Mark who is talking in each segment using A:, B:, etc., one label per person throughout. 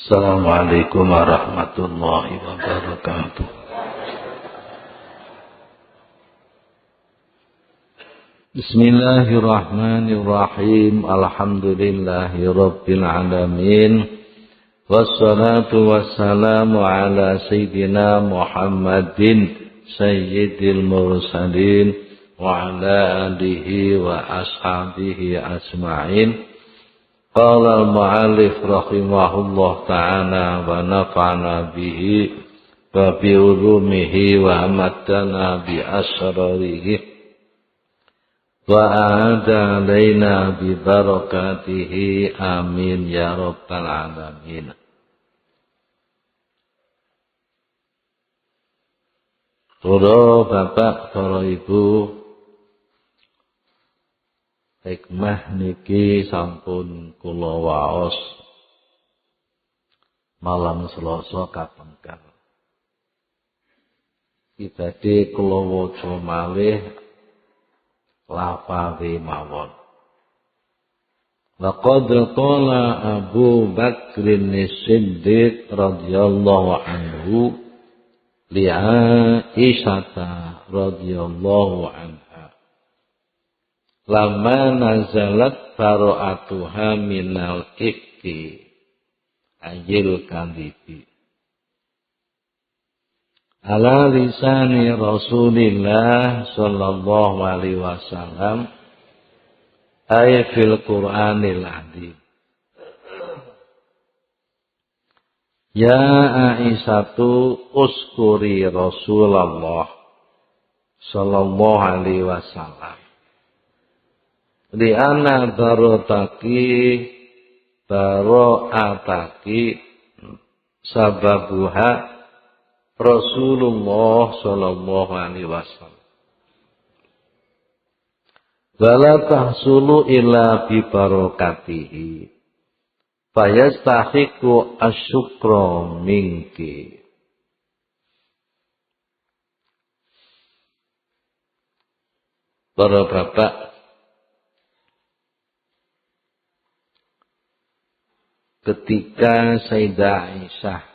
A: Assalamualaikum warahmatullahi wabarakatuh. Bismillahirrahmanirrahim. Alhamdulillahi rabbil alamin. Wassalatu wassalamu ala sayyidina Muhammadin sayyidil mursalin wa ala alihi wa ashabihi asma'in. Qala al-mu'allif rahimahullah ta'ala wa nafa'na bihi wa bi ulumihi wa amattana bi asrarihi wa a'ada alaina bi barakatihi amin ya rabbal alamin. Para bapak, para ibu, hikmah niki sampun kula waos malam Selasa kapengker. Ibadhe kula waca malih lafaze mawon. Laqad qala Abu Bakrin As-Siddiq radhiyallahu anhu li Aisyah radhiyallahu anha. Lama nazalat faro'atuha minal ikti ayil kandibi ala lisani Rasulillah sallallahu alaihi wasallam ay fil Qur'anil azim. Ya Aisyatu uskuri Rasulullah sallallahu alaihi wasallam li'anna baro'ataki sababuha Rasulullah sallallahu alaihi wasallam wala tahsulu illa bi barakatihi fayastahiqu asyukra minki. Para bapak, ketika Sayyidah Aisyah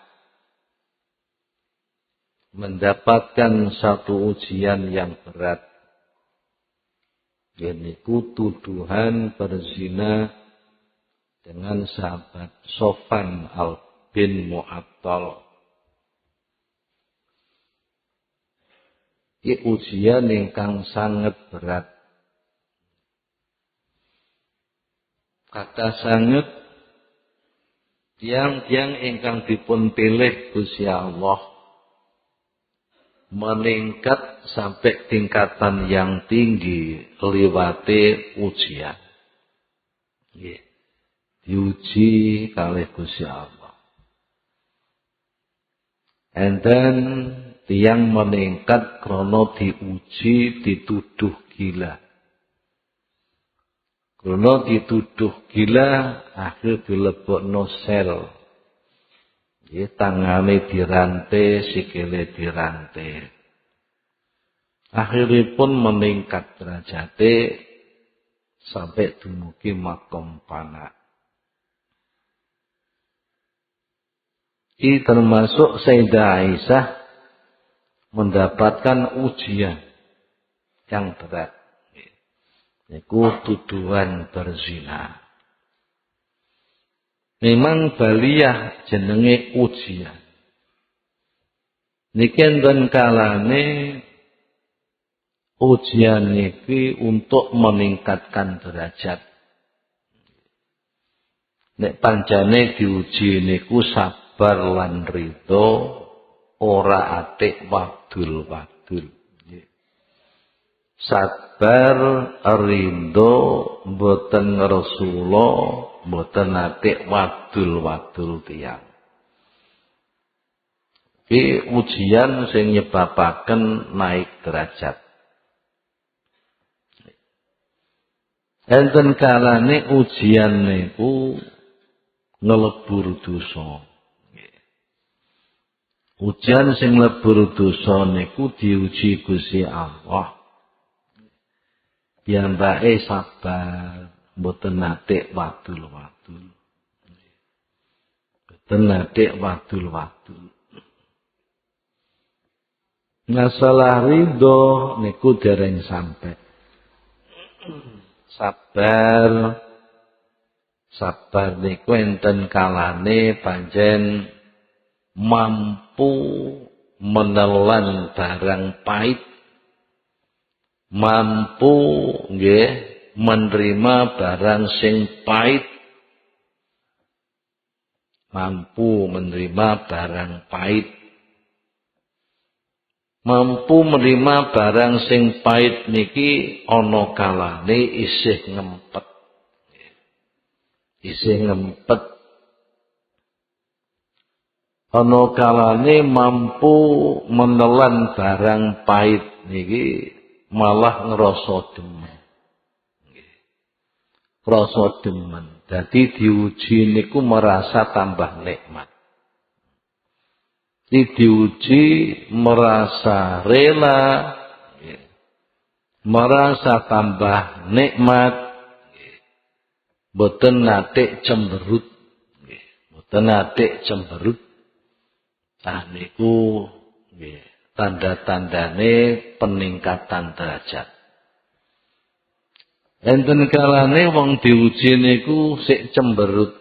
A: mendapatkan satu ujian yang berat, yaitu tuduhan berzina dengan sahabat Sofan bin Mu'attal. Ini ujian yang sangat berat. Kata sangat tiang-tiang ingkang dipun pilih Gusti Allah meningkat sampai tingkatan yang tinggi liwate ujian. Diuji kalih Gusti Allah. And then tiang meningkat krono diuji dituduh gila. Krono dituduh gila, akhir dilebokno sel. Tangane dirantai, sikile dirantai. Akhiripun meningkat derajate sampai dumugi makom pana. Ini termasuk Sayyidah Aisyah mendapatkan ujian yang berat. Iku tuduhan berzina. Memang baliyah jenenge ujian. Niki enten kalane ujian niki untuk meningkatkan derajat. Nek pancene diuji niku sabar lan ridho, ora atik wadul-wadul. Sabar ridho mboten Rasulullah, mboten atik wadul-wadul tiyang. Iki ujian sing nyebabaken naik derajat. Enten kalane ujian niku ngelebur dosa. Ujian sing ngelebur dosa niku diuji Gusti Allah. Piyambake sabar, mboten nate wadul-wadul. tenadik wadul-wadul. Masalah ridho niku dereng sampai. Sabar niku enten kalane pancen mampu menelan barang pahit, mampu nggih menerima barang sing pahit, mampu menerima barang pahit, mampu menerima barang sing pahit niki ana kalane isih ngempet. Ana kalane mampu menelan barang pahit niki malah ngrasa demen. Rasa demen. Dadi diuji niku merasa tambah nikmat. Diuji merasa rela, merasa tambah nikmat, boten nate cemberut, boten nate cemberut. Nah niku tanda-tandane peningkatan derajat. Enten kalane wong diuji niku sik cemberut.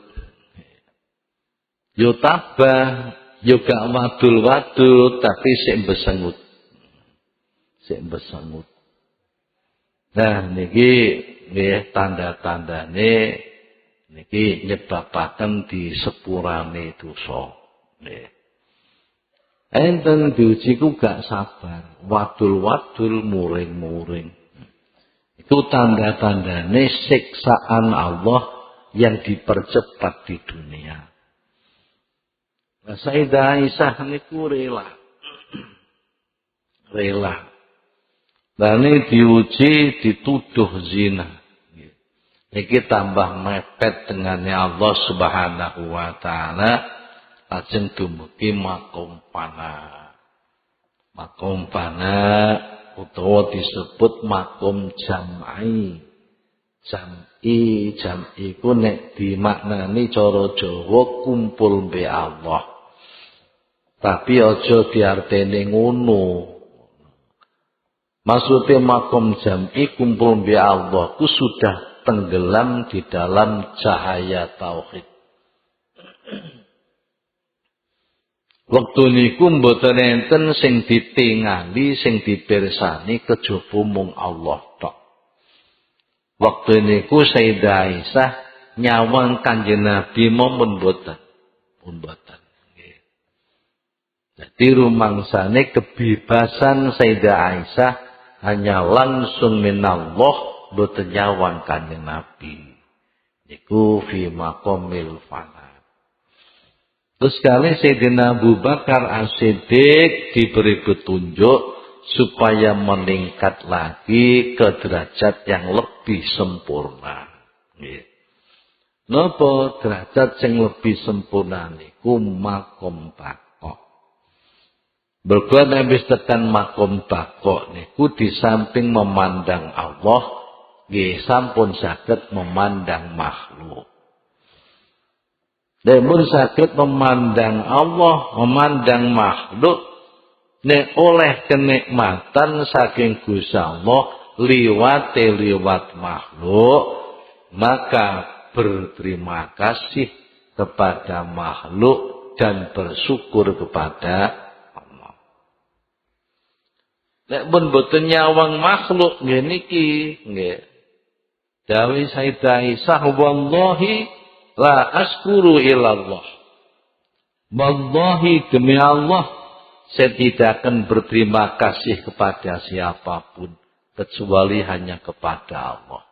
A: Yo tabah, yo gak wadul-wadul tapi sik besengut. Nah niki nggih tanda-tandane niki nyebabaken di sepurane dosa. Nggih. Enten diuji ku gak sabar, wadul-wadul muring-muring. Itu tanda-tandane siksaan Allah yang dipercepat di dunia. Nah, Sayyidah Aisyah niku rela. Dan ini diuji dituduh zina. Niki tambah mepet dengannya Allah Subhanahu wa taala lajeng dumugi makom pana. Makom pana utawa disebut makom jam'i. Jam'i ku nek dimaknani cara Jawa kumpul mbek Allah. Tapi aja diarteni ngono. Maksudnya makom jam'i kumpul mbek Allah ku sudah tenggelam di dalam cahaya tauhid. Waktu niku mboten enten sing ditingali, sing dipirsani kejaba mung Allah tok. Waktu niku Sayyidah Aisyah nyawang Kanjeng Nabi momen mboten. Nggih. Dadi rumangsane kebebasan Sayyidah Aisyah hanya langsung minallah mboten nyawang Kanjeng Nabi. Niku fi maqamil fana. Terus kali Sayyidina Abu Bakar As-Siddiq diberi petunjuk supaya meningkat lagi ke derajat yang lebih sempurna. Napa derajat yang lebih sempurna niku makom baqo. Berkuat habis tekan makom baqo niku di samping memandang Allah, nggih sampun saged memandang makhluk. Namun sakit memandang Allah, memandang makhluk, nek oleh kenikmatan saking Gusti Allah liwat makhluk, maka berterima kasih kepada makhluk dan bersyukur kepada Allah. Nek pun boten nyawang makhluk niki nggih. Dawuh Sayyidah Aisyah wallahi la askuru ilallah. Wallahi demi Allah, saya tidak akan berterima kasih kepada siapapun kecuali hanya kepada Allah.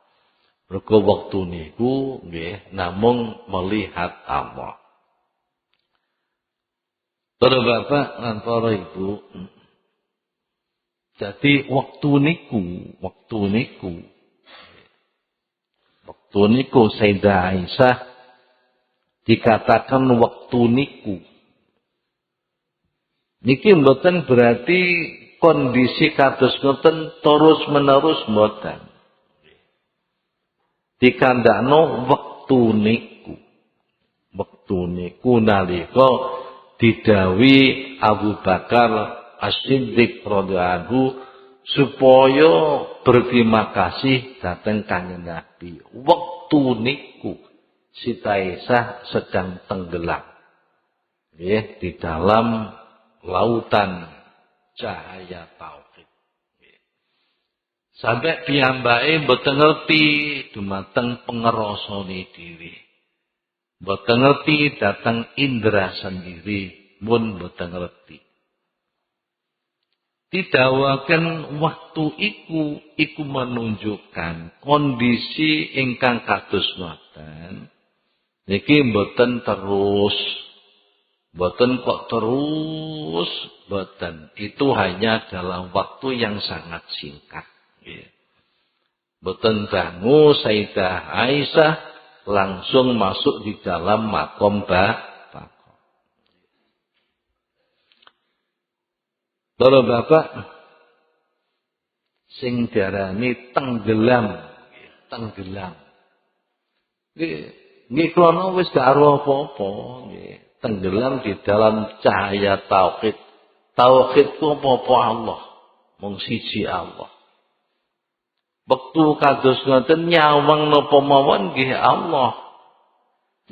A: Mergo waktu niku nggih namung melihat Allah. Para bapak lan para ibu, jadi waktu niku Sayyidah Aisyah dikatakan waktu niku. Niki mboten berarti kondisi kados ngoten terus-menerus mboten. Dikandakno waktu niku. Wektu niku nalika didhawuhi Abu Bakar As-Siddiq radhiyallahu anhu supaya berterima kasih datang kanjeng Nabi. Wektu niku Siti Aisyah sedang tenggelam di dalam lautan cahaya tauhid. Sampai piyambake mboten ngerti dumateng pangrasane dhewe. Mboten ngerti datang indera sendiri, mun mboten ngerti. Didhawaken waktu iku menunjukkan kondisi ingkang kados ngoten. Niki mboten terus, mboten kok terus, mboten. Itu hanya dalam waktu yang sangat singkat. Mboten dangu Sayyidah Aisyah langsung masuk di dalam makom Bapak. Bapak, sing diarani tenggelam. Nggih krono wis gak aro apa-apa, nggih. Tenggelam di dalam cahaya tauhid. Tauhid ku apa Allah, mung siji Allah. Wektu kados ngoten nyawang napa mawon nggih Allah.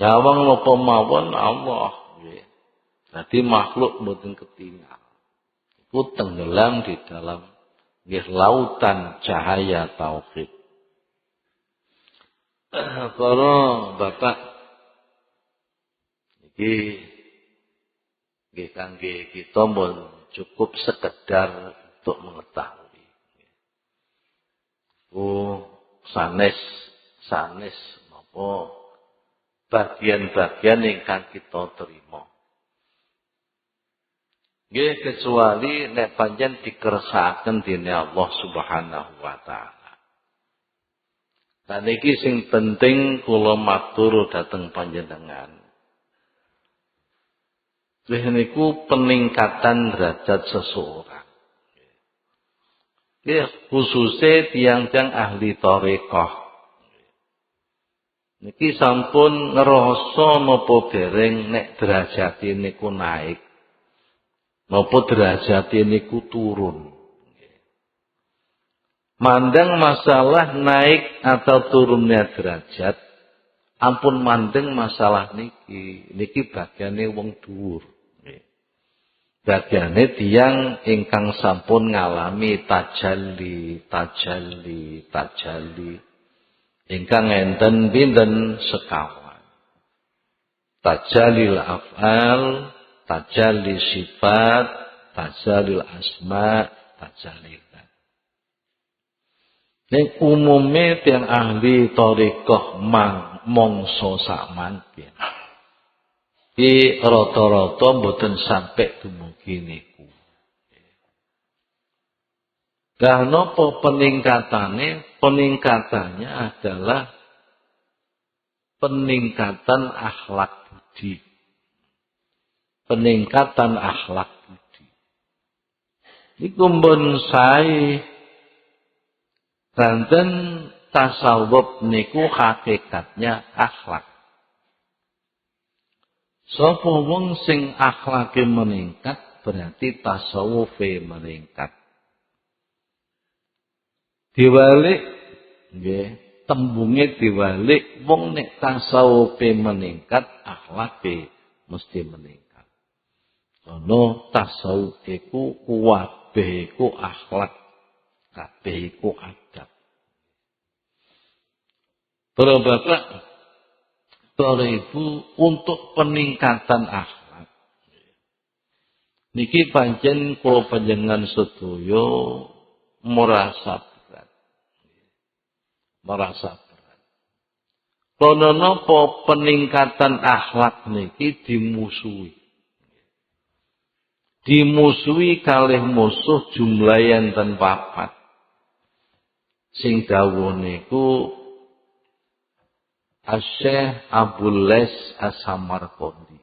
A: Nyawang napa mawon Allah, nggih. Dadi makhluk mboten ketinggal. Iku tenggelam di dalam nggih lautan cahaya tauhid. Para Bapak iki nggih kangge kita mun cukup sekedar untuk mengetahui. Sanes napa bagian-bagian ingkang kita terima. Nggih kecuali nek pancen dikersakaken dening Allah Subhanahu wa taala. Lan iki sing penting kula matur dhateng panjenengan. Niku peningkatan derajat seseorang. Ya, khususnya tiang-tiang ahli thariqah. Niki sampun ngerasa napa dereng nek derajat niku naik. Napa derajat niku turun. Mandang masalah naik atau turunnya derajat, ampun mandeng masalah niki bagiane wong dhuwur. Bagiane tiyang ingkang sampun ngalami tajalli. Ingkang enten pinten sekawan. Tajallil af'al, tajalli sifat, tajallil asma, tajalli dzat. Ning umume tiyang ahli thariqah mongso sakmangke. Iki rata-rata mboten sampai dumugi niku. Lah napa peningkatane? Peningkatannya adalah peningkatan akhlak budi. Peningkatan akhlak budi. Niku mbon sae danten tasawuf niku hakikatnya akhlak. Sapa wong sing akhlake meningkat berarti tasawufe meningkat. Diwalik nggih, tembunge diwalik wong nek tasawufe meningkat akhlake mesti meningkat. Ono tasawuf iku kabeh iku akhlak, kabeh iku adab. Para bapak, para ibu, untuk peningkatan akhlak niki pancen kula panjenengan sedaya merasa berat. Kono napa peningkatan akhlak niki dimusuhi. Dimusuhi kalih musuh jumlah enten 4. Sing dawuh niku Asy-Syaikh Abul Les As-Samarqandi.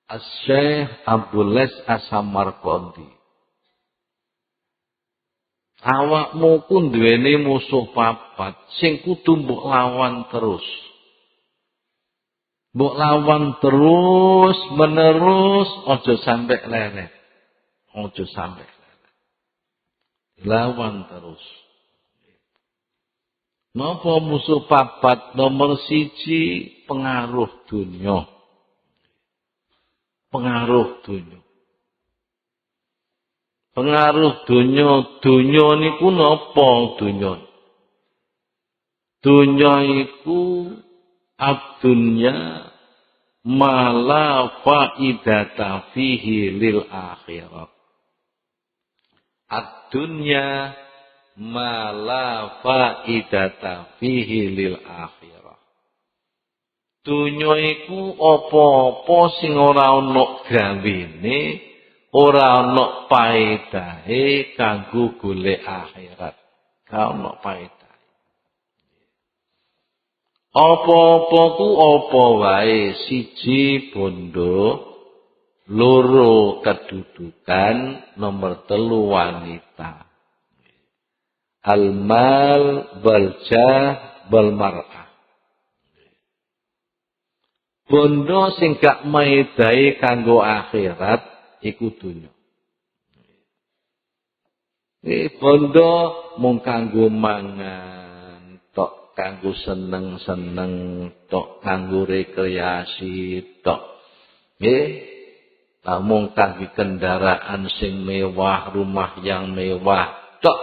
A: Asy-Syaikh Abul Les As-Samarqandi. Awakmu ku duweni musuh 4 sing kudu mbok lawan terus. Mbok lawan terus menerus, ojo sampai leret. Ojo sampai leret. Lawan terus. Napa musuh papat nomor 1 pengaruh dunya. Pengaruh dunya. Pengaruh dunya, dunya niku napa dunya? Dunya iku ad-dunya mala faidata fihi lil akhirah. Ad-dunya mala faidata fihi lil akhirah. Dunya iku apa-apa sing ora ana gawene, ora ana paedahe kanggo golek akhirat. Ka ana paedahe. Apa-apa ku apa wae, 1 bondo, 2 kedudukan, nomor 3 wanita. Al-mal baljah bal mar'ah. Bondo sing gak maedai kanggo akhirat iku dunya. Bondo mung kanggo mangan, tok kanggo seneng-seneng, tok kanggo rekreasi, tok. Nggih. Mung kanggo kendaraan sing mewah, rumah yang mewah, tok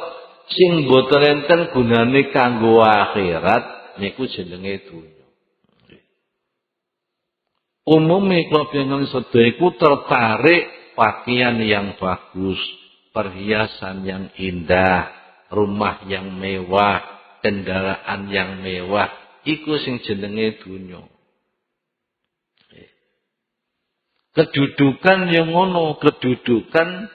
A: sing boten enten gunane kanggo akhirat niku jenenge dunya. Umume kula panjenengan sedaya iku tertarik pakaian yang bagus, perhiasan yang indah, rumah yang mewah, kendaraan yang mewah, iku sing jenenge dunya. Kedudukan yang ngono, kedudukan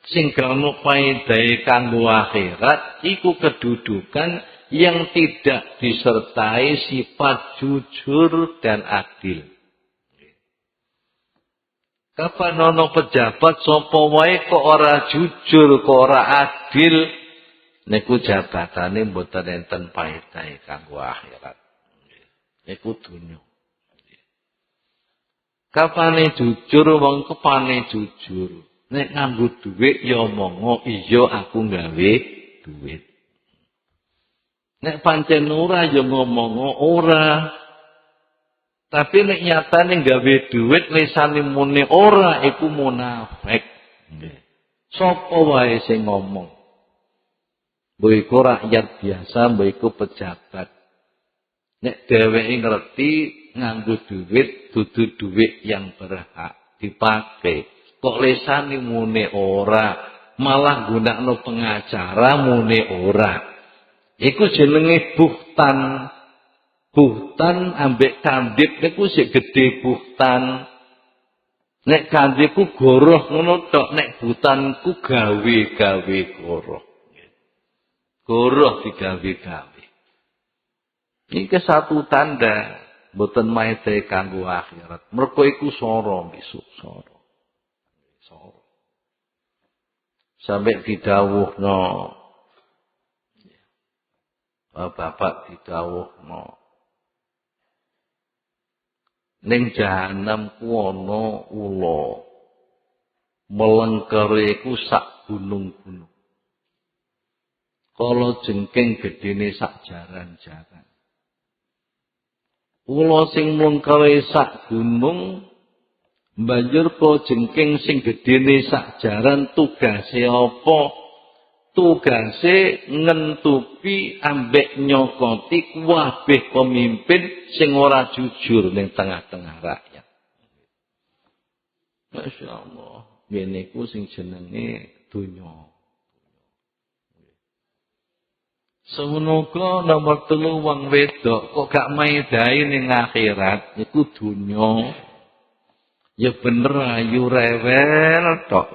A: sing gak ono paedahe kanggo akhirat, iku kedudukan yang tidak disertai sifat jujur dan adil. Kapan ono pejabat sapa wae kok ora jujur, kok ora adil, niku jabatane mboten enten paedahe kanggo akhirat. Niku dunya. Kapane jujur wong kepane jujur. Nek nganggo dhuwit ya omongo iya aku gawe dhuwit. Nek pancen ora ya ngomongo ora. Tapi nek nyatane gawe dhuwit lisane muni ora iku munafik. Sapa wae sing ngomong. Mbok iku rakyat biasa, mbok iku pejabat. Nek dheweke ngerti nganggo dhuwit dudu dhuwit yang berhak dipakai. Kok lisane muni ora, malah gunakno pengacara muni ora. Iku jenenge buhtan. Buhtan ambek kandip niku sik gedhe buhtan. Nek kandipku goroh ngono tok, nek buhtanku gawe-gawe goroh. Goroh digawe-gawe. Iki satu tanda mboten maete kanggo akhirat. Mergo iku sora besok sora. Sora. Sampai didhawuhno bapak didhawuhno ning jahanam ku ana ula. Melengkere ku sak gunung-gunung. Kala jengking gedene sak jaran-jaran. Ula sing melengkere sak gunung banjur kala jengking sing gedene sak jaran tugase apa? Tugase ngentupi ambek nyokoti kabeh pemimpin sing ora jujur ning tengah-tengah rakyat. Masyaallah, ngene iku sing jenenge donya. Semoga nomor 3 wong wedok kok gak maedai ning akhirat iku donya. Ya bener ayu rewel tok.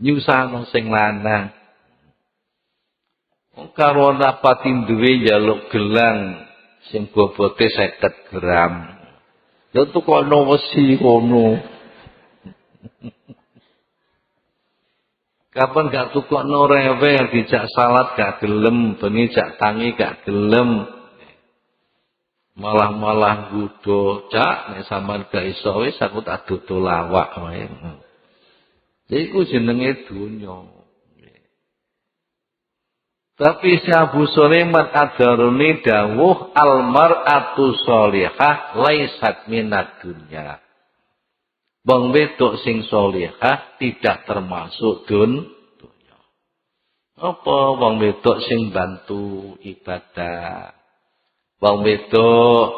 A: Nyusahno sing lanang. Karo rapati duwe njaluk gelang sing bobote 50 gram. Lha tukono wesi kono. Kapan gak tukokno rewel dijak salat gak gelem, bengi jak tangi gak gelem. Malah nggodha, Cak, nek sampean gak iso wis aku tak dodol lawak wae. Iku jenenge donya. Tapi si Abu Sulaiman Ad-Daruni dawuh almar'atu sholihah laisat minad dunya. Wong wedok sing sholihah tidak termasuk dunya. Apa wong wedok sing bantu ibadah? Wong wedok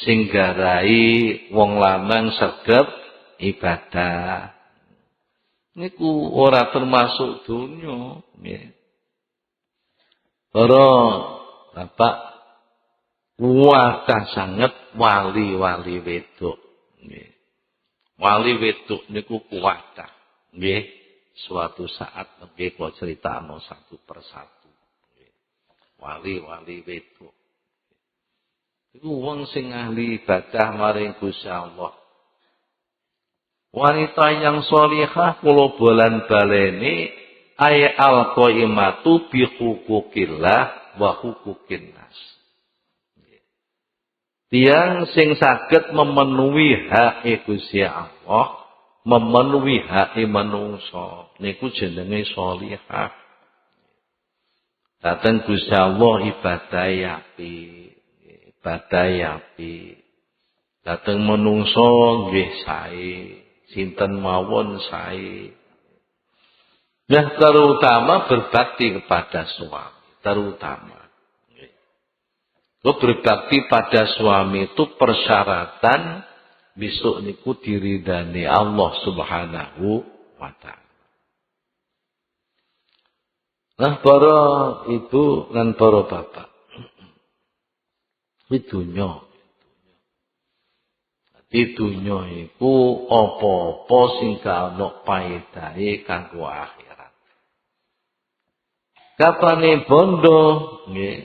A: sing garai wong lanang sregep ibadah. Niku ora termasuk dunya, nggih. Para bapak kuatah sanget wali-wali wedok. Nggih. Wali wedok niku kuatah. Nggih. Suatu saat nggih kula critakno satu persatu. Nggih. Wali-wali wedok. Iku wong sing ahli ibadah maring Gusti Allah. Wanita yang sholihah kula bolan-baleni ay al-qaimatu bi hukukillah wa hukukin nas. Tiang sing saged memenuhi hak Gusti Allah, memenuhi hak manungsa, niku jenenge sholihah. Dateng Gusti Allah ibadah apik, ibadah apik. Dateng manungsa nggih sae, sinten mawon sae. Nah, terutama berbakti kepada suami, terutama. Berbakti pada suami itu persyaratan besok niku diridani Allah Subhanahu wa ta'ala. Nah, para ibu dan para bapak. Iki dunya. Di dunya iku apa-apa sing gak ana paedahe kanggo akhirat. Kapane bondo nggih.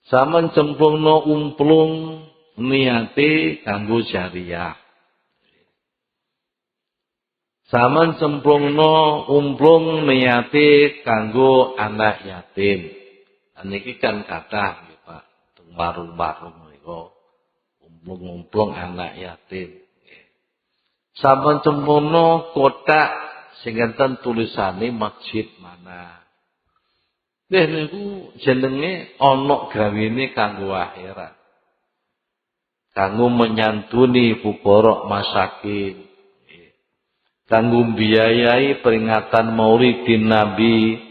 A: Saman cemplungno umplung niate kanggo jariah. Saman cemplungno umplung niate kanggo anak yatim. Niki kan kathah nggih Pak, teng warung-warung niku. Umplung anak yatim. Saben cempono kotak sing enten tulisane masjid mana. Nggih niku jenenge ana gawene kanggo akhirat. Kanggo menyantuni fuqara masakin. Kanggo mbiayai peringatan Maulidin Nabi.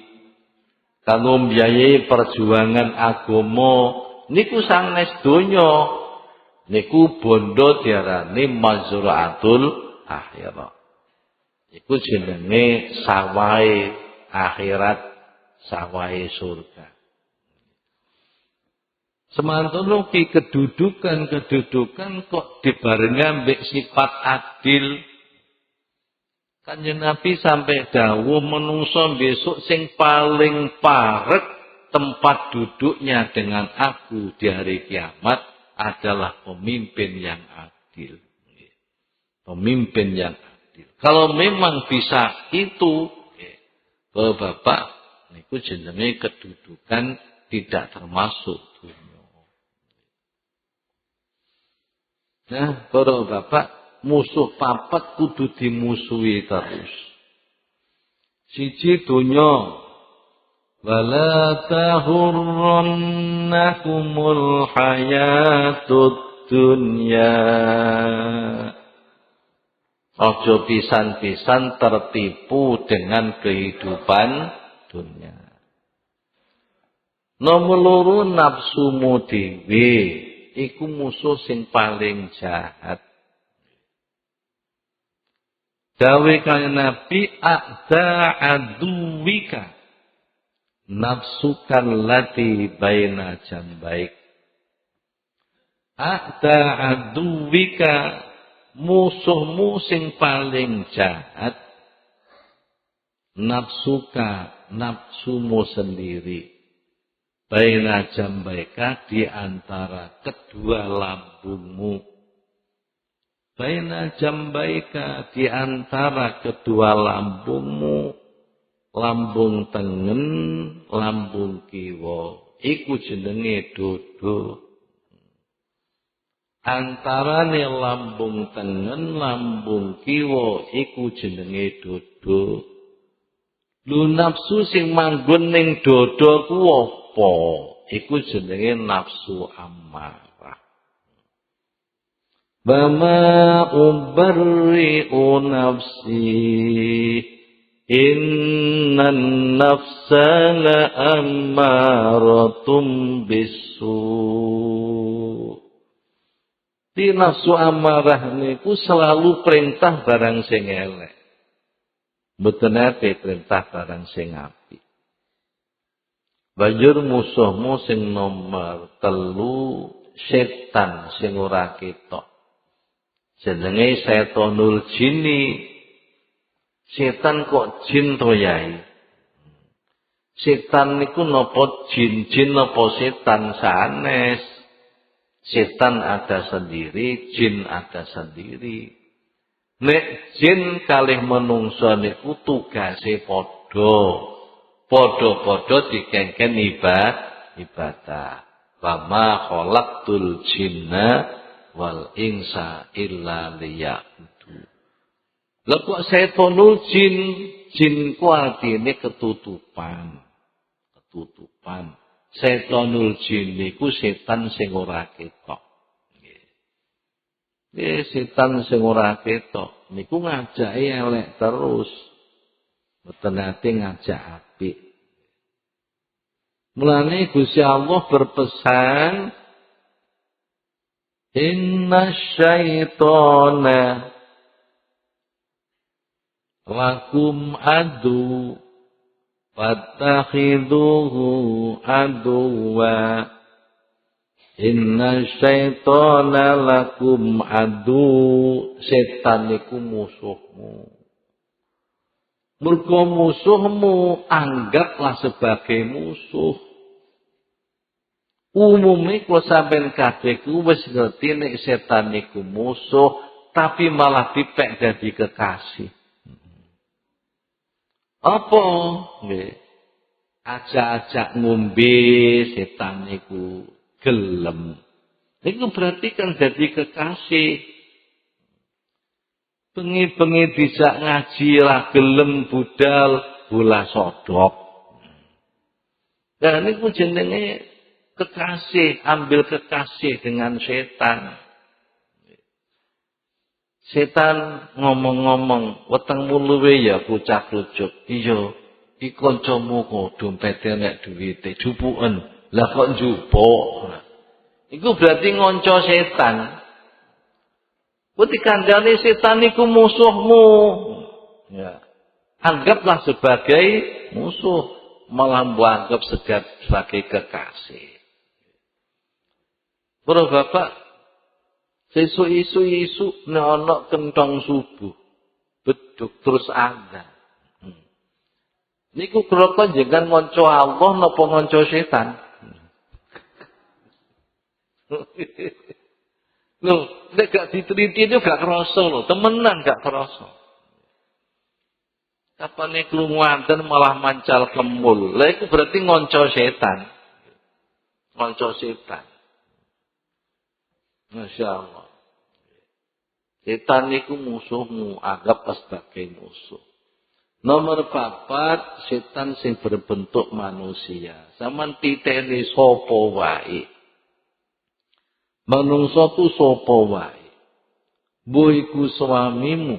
A: Kanggo mbiayai perjuangan agama niku sanes donya. Niku bondo diarani mazraatul akhirat. Iku jenenge sawahe akhirat, sawahe surga. Semantono ki kedudukan kok dibarengi ambek sifat adil. Kanjeng Nabi sampai dawuh menungso besok sing paling parek tempat duduknya dengan aku di hari kiamat adalah pemimpin yang adil. Pemimpin yang adil. Kalau memang bisa itu, Bapak, niku jenenge kedudukan tidak termasuk dunya. Nah, para bapak, musuh papat kudu dimusuhi terus. Siji dunya. Wala tahurrannakumul hayatud dunya. Ojo pisan-pisan tertipu dengan kehidupan dunia. Nomor loro nafsumu dhewe iku musuh sing paling jahat. Dawe kanjeng Nabi a'da aduwika nafsukan lati baina jambaik. A'da aduwika musuhmu sing paling jahat. Nafsuka, nafsumu sendiri. Baina jambaika di antara kedua lambungmu. Baina jambaika di antara kedua lambungmu. Lambung tengen, lambung kiwa. Iku jenenge dodo. Antarane lambung tengen, lambung kiwa iku jenenge dada. Lu nafsu sing manggon ning dada ku apa? Iku jenenge nafsu amarah. Bama ubarri'u nafsi innan nafsa la'ammaratum bisu. Di nafsu amarah niku selalu perintah barang sing elek. Mboten ate perintah barang sing apik. Banjur musuhmu sing nomor 3 setan sing ora ketok. Jenenge setanul jinni. Setan kok jin to yai? Setan niku napa jin napa setan sanes? Setan ada sendiri, jin ada sendiri. Nek jin kalih menungso niku tugase padha. Padha-padha dikengken ibadah. Wa ma khalaqtul jinna wal insa illa liya'budun. Lha kok setanul jin ku artine ketutupan. Setanul jin niku setan sing ora ketok. Setan sing ora ketok niku ngajake elek terus. Mboten ate ngajak apik. Mulane Gusti Allah berpesan innasyaitona lakum adu fattakhidhuhu aduwa. Inna syaitana lakum adu. Setan niku musuhmu. Mergo musuhmu anggaplah sebagai musuh. Umumnya kalau sampean kabeh ku wis ngerti nek setan niku musuh, tapi malah dipek dadi kekasih. Apa? Nggih. Ajak-ajak ngombe setan niku gelem. Niku berarti kan dadi kekasih. Bengi-bengi dijak ngaji lah gelem budal bola sodok. Nah niku jenenge kekasih, ambil kekasih dengan setan. Setan ngomong-ngomong, wetengmu luwe ya bocah lujuk. Iya, iki kancamu kok dompete nek duwite jupuken. Lah kok njupuk. Iku berarti ngonco setan. Kuwi dikandhani setan iku musuhmu. Ya. Anggaplah sebagai musuh, malah anggap sebagai kekasih. Para bapak, sesuk isu nek ana kentong subuh, beduk terus azan. Niku kira panjenengan ngonco Allah napa ngonco setan? Loh, nek gak diteliti itu gak kerasa loh, temenan gak kerasa. Kapane krungu adzan malah mancal kemul. Lah itu berarti ngonco setan. Ngonco setan. Masya Allah. Setan itu musuhmu, anggap sebagai musuh. Nomor 4, setan sing berbentuk manusia. Saman titeni sapa wae. Manungsa tu sapa wae. Mbok iku suamimu,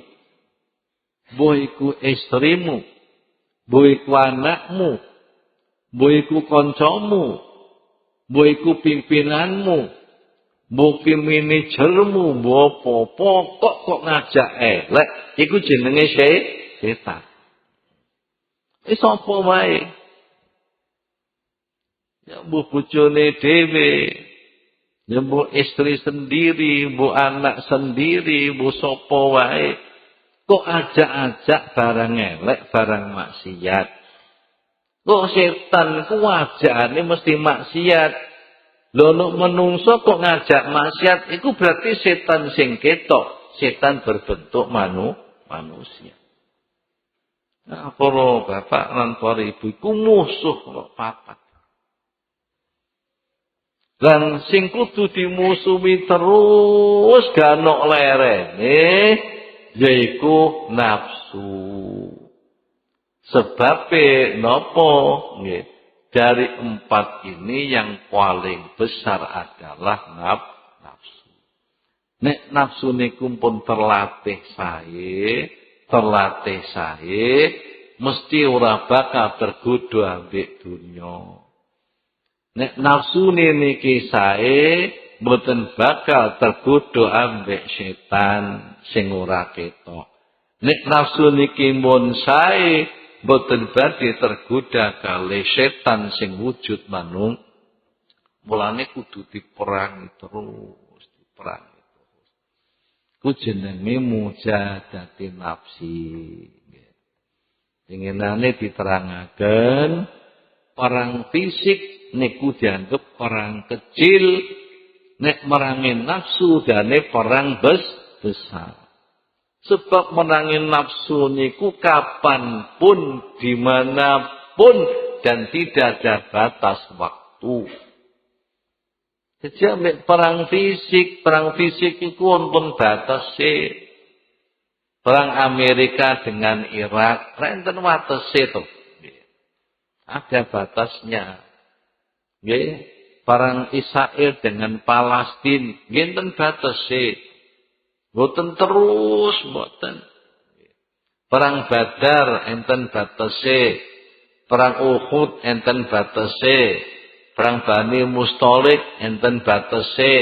A: mbok iku istrimu, mbok iku anakmu, mbok iku kancamu, mbok iku pimpinanmu, mbok ki manajermu, mbok apa kok ngajak elek, iku jenenge setan. Sapa wae. Ya mbok bojone dhewe. Ya mbok istri sendiri, mbok anak sendiri, mbok sapa wae. Kok ajak-ajak barang elek, barang maksiat. Kok setan ku ajakane mesti maksiat. Lho nek menungso kok ngajak maksiat, iku berarti setan sing ketok, setan berbentuk manusia. Nah, para bapak lan para ibu iku musuh kok papat. Lan sing kudu dimusuhi terus ganok lerene yaiku nafsu. Sebab nopo nggih? Dari 4 ini yang paling besar adalah nafsu. Nek nafsu niku pun terlatih sae, mesti ora bakal tergoda ambek dunya. Nek nafsu niki sae, mboten bakal tergoda ambek setan sing ora ketok. Nek nafsu niki mun sae, mboten badhe tergoda kalih setan sing wujud manung. Mulane kudu diperangi terus, diperangi terus. Ku jenenge mujahadatin nafsi. Inginane diterangaken perang fisik niku dianggap perang kecil, nek merangi nafsu dane perang besar. Sebab menangin nafsu niku kapanpun, dimanapun, dan tidak ada batas waktu. Jadi perang fisik itu pun batas sih. Perang Amerika dengan Irak, renten batas itu. Ada batasnya. Perang Israel dengan Palestina, renten batas sih. Boten terus, boten. Perang Badar enten batase, perang Uhud enten batase, perang Bani Mustalik enten batase,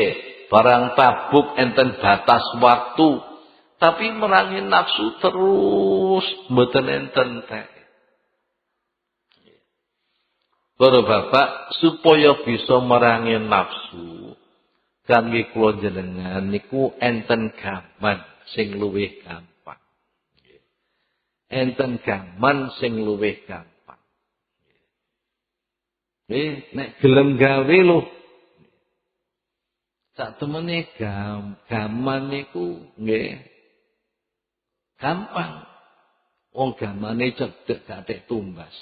A: perang Tabuk enten batas waktu. Tapi merangi nafsu terus, boten enten teh. Para bapak supaya bisa merangi nafsu, kangge kula jenengan niku enten gaman sing luwih gampang. Enten gaman sing luwih gampang. Nek gelem gawe lho. Sak temene gaman niku nggih gampang. Wong gamane cedhek gathek tumbas.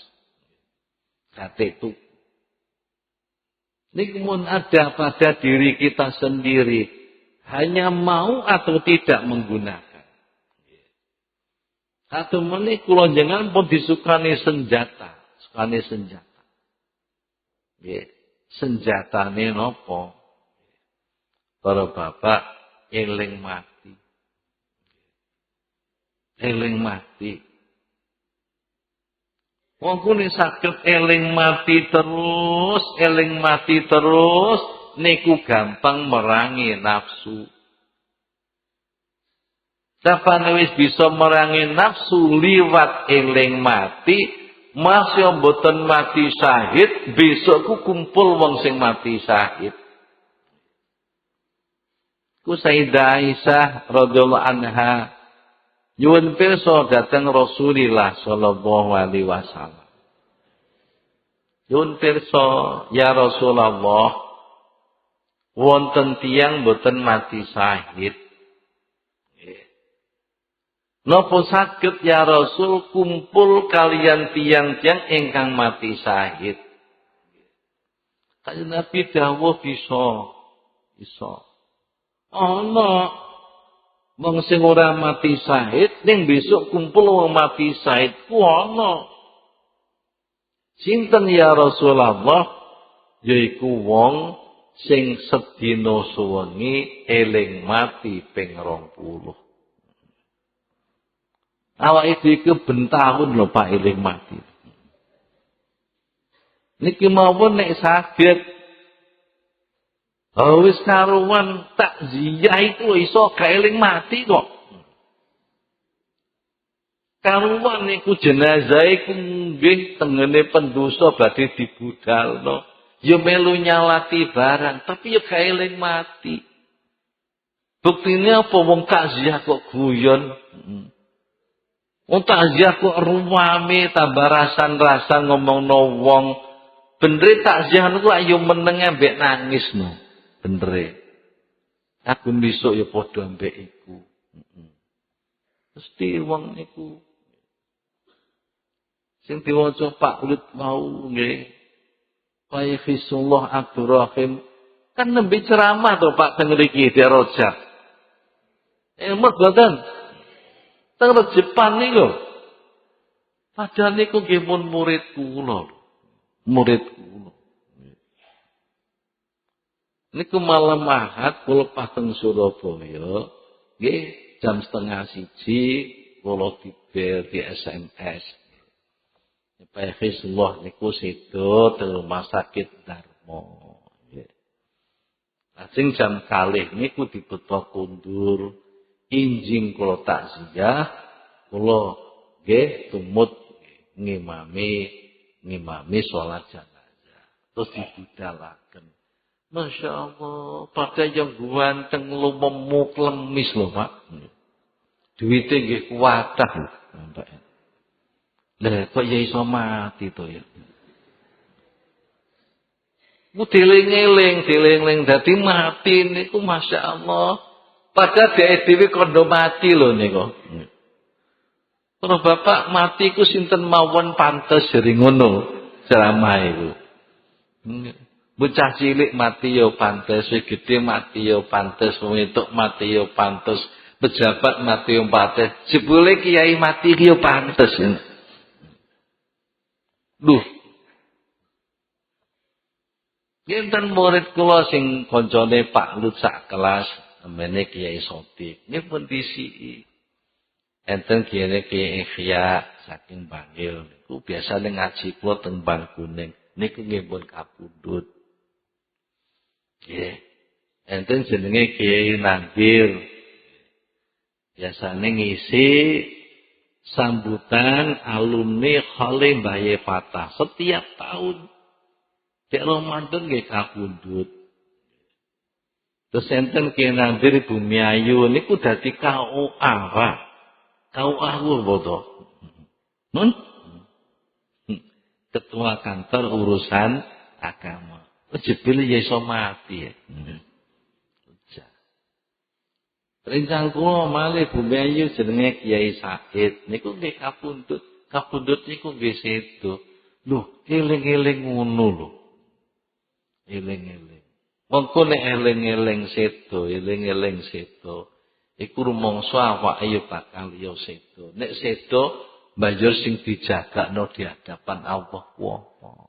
A: Gathek tuku. Ini pun ada pada diri kita sendiri. Hanya mau atau tidak menggunakan. Atau menik kula jenengan pun disukani senjata. Sukani senjata. Senjatane nopo? Para bapak eling mati. Eling mati. Wong kune saged eling mati terus, niku gampang merangi nafsu. Sapane wis bisa merangi nafsu liwat eling mati, masih mboten mati syahid, besok ku kumpul wong sing mati syahid. Ku Sayyidah Aisyah radhiyallahu anha nyuwun pirsa dhateng Rasulillah sallallahu alaihi wasallam. Nyuwun pirsa ya Rasulullah, wonten tiyang boten mati syahid. Napa saged ya Rasul kumpul kalian tiyang-tiyang ingkang mati syahid? Kanjeng Nabi dawuh bisa. Ana wong sing ora mati syahid ning besok kumpul wong mati syahid ku ana. Sinten ya Rasulullah? Yaiku wong sing sedina suwengi eling mati ping 20. Awake iki ben taun lho Pak eling mati. Niki mawon nek saged wis karuan takziah itu iso kaeling mati kok. Karuan niku jenazah iku nggih tengene pendosa badhe dibudalno. Ya melu nyalati barang, tapi ya kaeling mati. Buktine apa wong takziah kok guyon? Wong takziah kok ruwame tambah rasan-rasan ngomongno wong. Bener takziah niku ayo meneng ambek nangis no. Bener. Aku besok ya padha ambek iku. Mesti wong niku sing diwaca Pak Ulit mau nggih. Wa yafisullah Abdurrahim Kan nembe ceramah to Pak teng mriki di Rojak. Emot boten. Teng Rejepan niku. Padahal niku nggih mun murid kula. Murid kula. Niku malam Ahad kula pas teng Surabaya, nggih jam 12:30 kula dibel di SMS. Pak Hizbullah niku sedo teng rumah sakit Darmo. Lajeng jam kalih niku dibeto kundur, injing kula takziah, kula nggih tumut ngimami salat jenazah. Terus dibudalaken. Masya Allah, pada yang ganteng lumemuk lemis lho Pak. Duwite nggih kuwatah lho. Lah kok ya iso mati to ya. Ku dieling-eling dadi mati niku Masya Allah. Padahal dhek dhewe kondo mati lho niku. Kalau Bapak mati ku sinten mawon pantes jare ngono ceramah iku. Bocah cilik mati ya pantes, wis gedhe mati ya pantes, wong wedok mati ya pantes, pejabat mati ya pantes, jebule kiai mati ya pantes. Duh. Enten murid kula sing kancane Pak Lut sak kelas, namane Kiai Sodik. Nggih pun disiki. Enten kene Kiai Ikhya saking Bangil niku biasane ngaji kula teng Bangkuning. Niku nggih pun kapundhut. Nggih. Enten jenenge Kiai Nandir. Biasane ngisi sambutan alumni Khalim Baye Fatah setiap tahun. Dek Ramadan nggih kapundhut. Terus enten Kiai Nandir Bumi Ayu niku dadi KUA, Pak. KUA bodo. Ketua kantor urusan agama. Jebule ya iso mati ya. Rencang kula malih Bumi Ayu jenenge Kiai Said niku nggih kapundhut. Kapundhut niku nggih sedo. Lho, eling-eling ngono lho. Eling-eling. Mengko nek eling-eling sedo, iku rumangsa awake ya bakal ya sedo. Nek sedo banjur sing dijagakno di hadapan Allah kuwapa.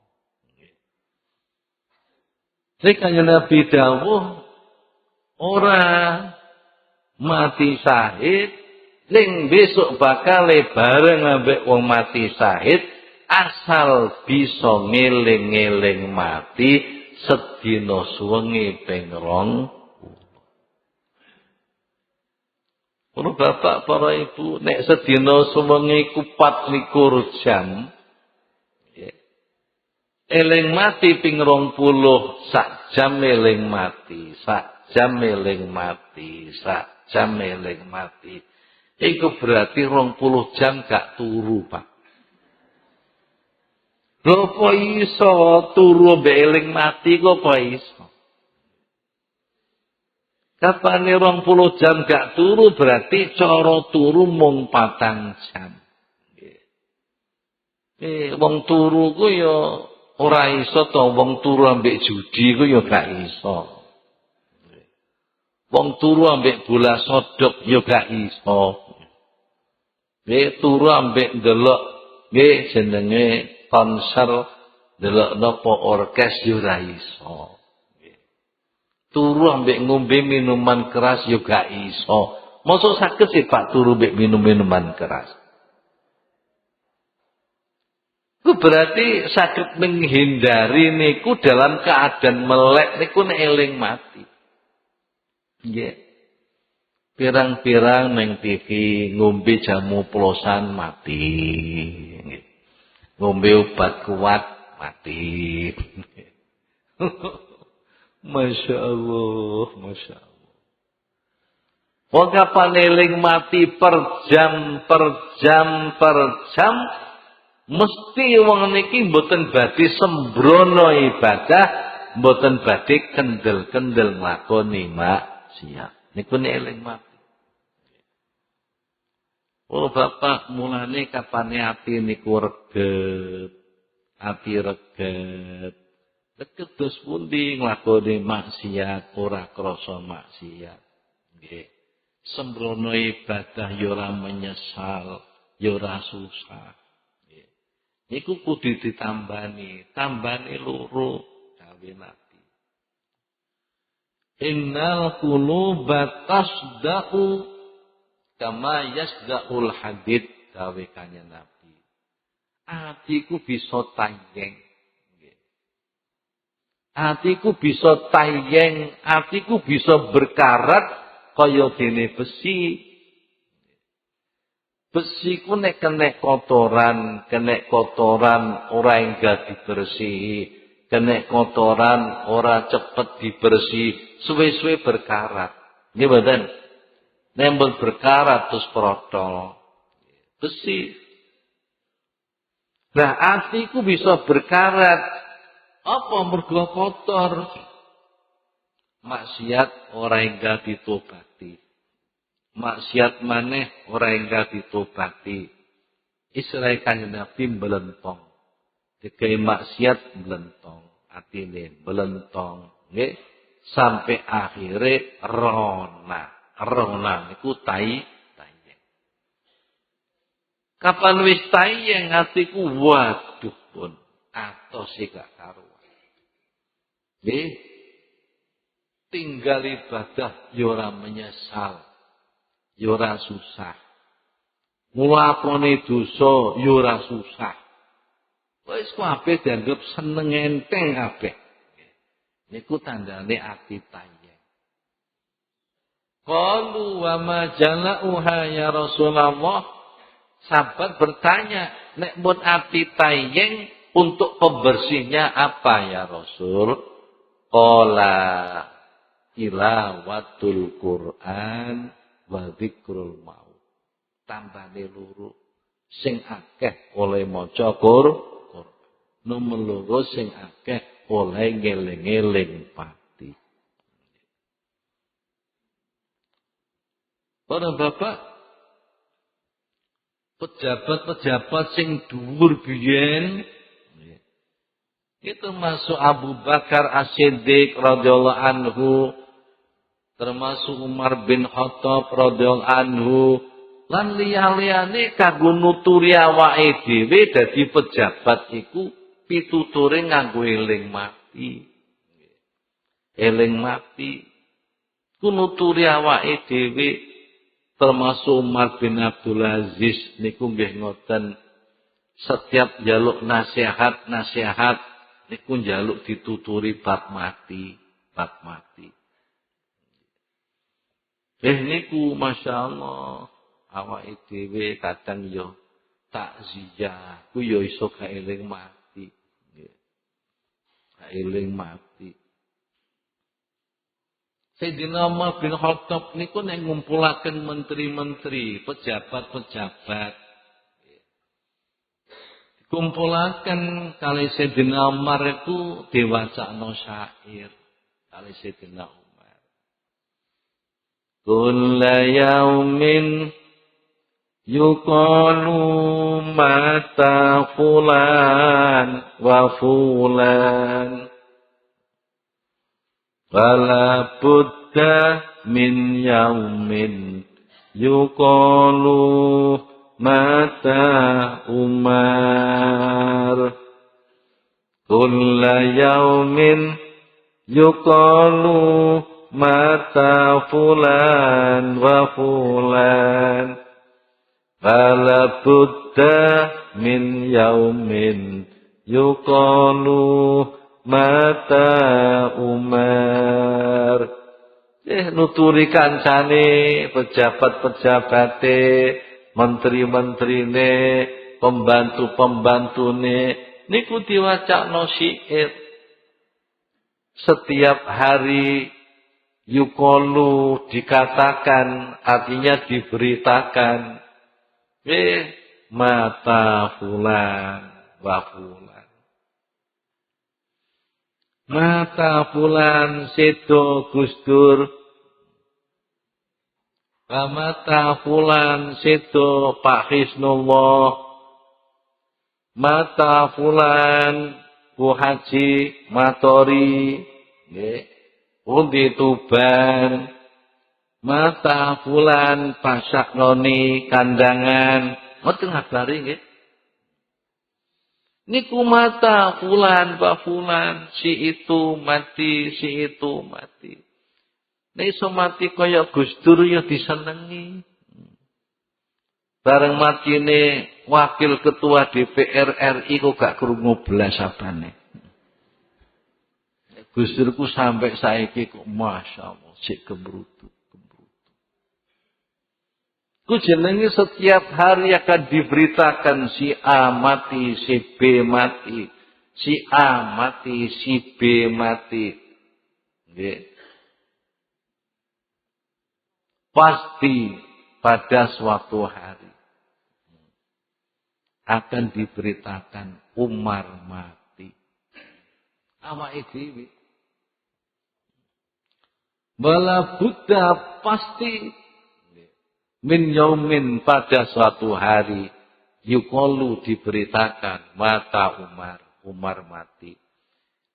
A: Nek kanjeng Nabi dawuh ora mati syahid ning besok bakal bareng ambek wong mati syahid asal bisa ngeling-eling mati sedina suwengi ping 2. Para bapak, para ibu, nek sedina suwengi ku 24 jam, eling mati ping 20 sak jam eling mati, sak jam eling mati, sak jam eling mati. Iku berarti 20 jam gak turu, Pak. Lho kok iso turu mbek eling mati kok iso? Kapane 20 jam gak turu berarti cara turu mung 4 jam. Wong turu ku ya ora iso to, wong turu ambek judi ku ya gak iso. Wong turu ambek bola sodok ya gak iso. Turu ambek ndelok nggih jenenge konser delok napa orkes yo ora iso. Turu ambek ngombe minuman keras yo gak iso. Mosok saged sih Pak turu ambek minum minuman keras. Itu berarti saged menghindari niku dalam keadaan melek niku nek eling mati. Nggih. Pirang-pirang neng TV ngombe jamu plosan mati. Nggih. Ngombe obat kuat mati. Masya Allah, Masya Allah. Wong kapan eling mati per jam, mesti wong niki mboten badhe sembrono ibadah, mboten badhe kendel-kendel nglakoni maksiat. Niku nek eling mati. Oh Bapak, mulane kapane ati niku reget. Ati reget. Kedos pundi nglakoni maksiat ora krasa maksiat. Nggih. Sembrono ibadah ya ora menyesal, ya ora susah. Nggih. Niku kudu ditambani, tambani loro dawe Nabi. Innal quluba tasda'u kama yasda'ul hadid dawe kanjeng Nabi. Atiku bisa tayeng. Atiku bisa tayeng, atiku bisa berkarat kaya dene besi. Besi ku nek kena kotoran ora enggak dibersihi, kena kotoran ora cepet dibersih, suwe-suwe berkarat. Nggih mboten? Nembel berkarat terus protol. Besi. Nah, atiku bisa berkarat. Apa mergo kotor? Maksiat ora enggak ditobati. Maksiat maneh ora enggak ditobati. Istilah kanjeng Nabi melentong. Digawe maksiat melentong, atine melentong, nggih, sampai akhire rona. Rona niku tayeng. Kapan wis tayeng atiku waduh pun atos gak karuan. Nggih. Tinggal ibadah ya ora menyesal. Ya ora susah. Nglakoni dosa ya ora susah. Wis kabeh dianggep seneng enteng kabeh. Niku tandane ati tayeng. Qalu wa ma jala'uha ya Rasulullah. Sahabat bertanya, nek mun ati tayeng untuk pembersihnya apa ya Rasul? Qala tilawatul Quran wa dzikrul maut. Tambane loro sing akeh oleh maca Quran. Nomor loro sing akeh oleh ngeling-eling pati. Para bapak, pejabat-pejabat sing dhuwur biyen itu masuk Abu Bakar As-Siddiq radhiyallahu anhu, termasuk Umar bin Khattab radhiyallahu anhu, lan liya-liyane kanggo nuturi awake dhewe dadi pejabat iku pituture nganggo eling mati. Eling mati ku nuturi awake dhewe, termasuk Umar bin Abdul Aziz niku nggih ngoten, setiap njaluk nasihat niku njaluk dituturi bab mati. Niku masyaallah awake dhewe kadang yo takziah ku yo iso kaeling mati. Nggih. Kaeling mati. Sayyidina Umar bin Khattab niku nek ngumpulaken menteri-menteri, pejabat-pejabat. Kumpulaken kali Sayyidina Umar itu diwacana syair kali Sayyidina Umar. Kulla yaumin yuqalu mata fulan wa fulan wala budda min yaumin yuqalu mata Umar. Kulla yaumin yuqalu mata fulan wa fulan wala budda min yaumin yuqalu mata Umar. Nuturi kancane pejabat-pejabate, menteri-menterine, pembantu-pembantune niku diwacakno syair. Setiap hari yuqalu dikatakan, artinya diberitakan. Mata fulan wa fulan. Mata fulan sedo Gusdur. Mata fulan sedo Pak Hisnullah. Mata fulan Bu Haji matori nggih pundi Tuban mata fulan pasak noni kandangan mboten ngabari nggih niku mata fulan Pak fulan si itu mati nek iso mati kaya Gus Dur ya disenengi bareng matine wakil ketua DPR RI kok gak krungu blas abane. Gus Dur ku sampai saiki kok masyaallah sik kembrutu. Ku jenenge setiap hari akan diberitakan si A mati, si B mati, si A mati, si B mati. Nggih. Pasti pada suatu hari akan diberitakan Umar mati. Awake dhewe. Bala Buddha pasti min yaumin pada suatu hari yuqalu diberitakan mata Umar mati.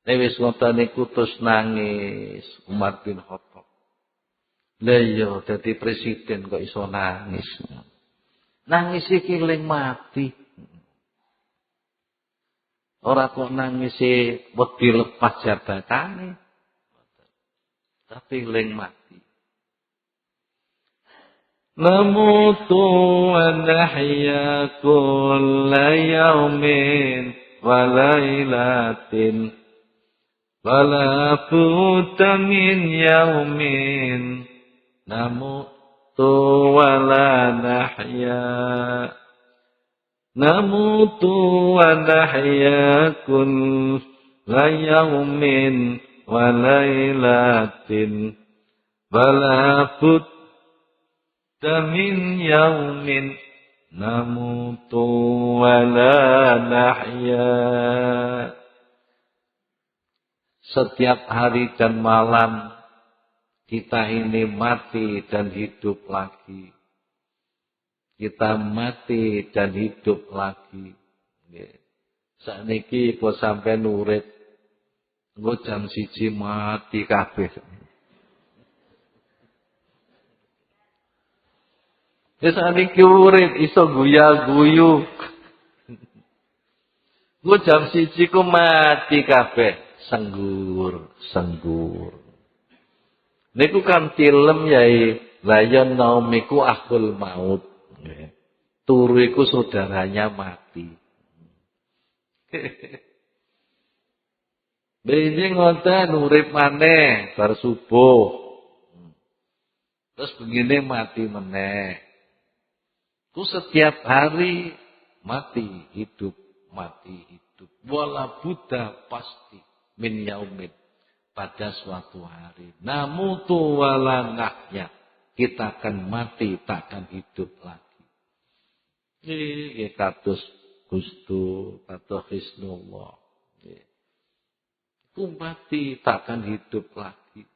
A: Nek wis ngoten niku terus nangis Umar bin Khattab. Lah iya dadi presiden kok iso nangis. Nangis iki ling mati. Ora kok nangisi wedi lepas jabatane. Tapi ling mati. Namutu wa nahya kulla yaumin wa lailatin wala buta min yaumin namutu wa la nahya namutu wa nahya kulla yaumin wa lailatin wala buta min yaumin namutu wa la nahya. Setiap hari dan malam kita ini mati dan hidup lagi. Kita mati dan hidup lagi. Sakniki kok sampai urip. Engko jam 1 mati kabeh. Wis sakniki urip iso guya-guyu. Engko jam 1 ku mati kabeh. Senggur. Niku kan film yai Layon Naumiku Akhul Maut. Turu iku saudaranya mati. Benjing ngoten urip maneh bar subuh. Terus begini mati meneh. Ku setiap hari mati hidup. Wala Buddha pasti min yaumin pada suatu hari. Namutu wala nahya. Kita akan mati takkan hidup lagi. Iki kados Gustu kados Hisnullah. Ku mati takkan hidup lagi.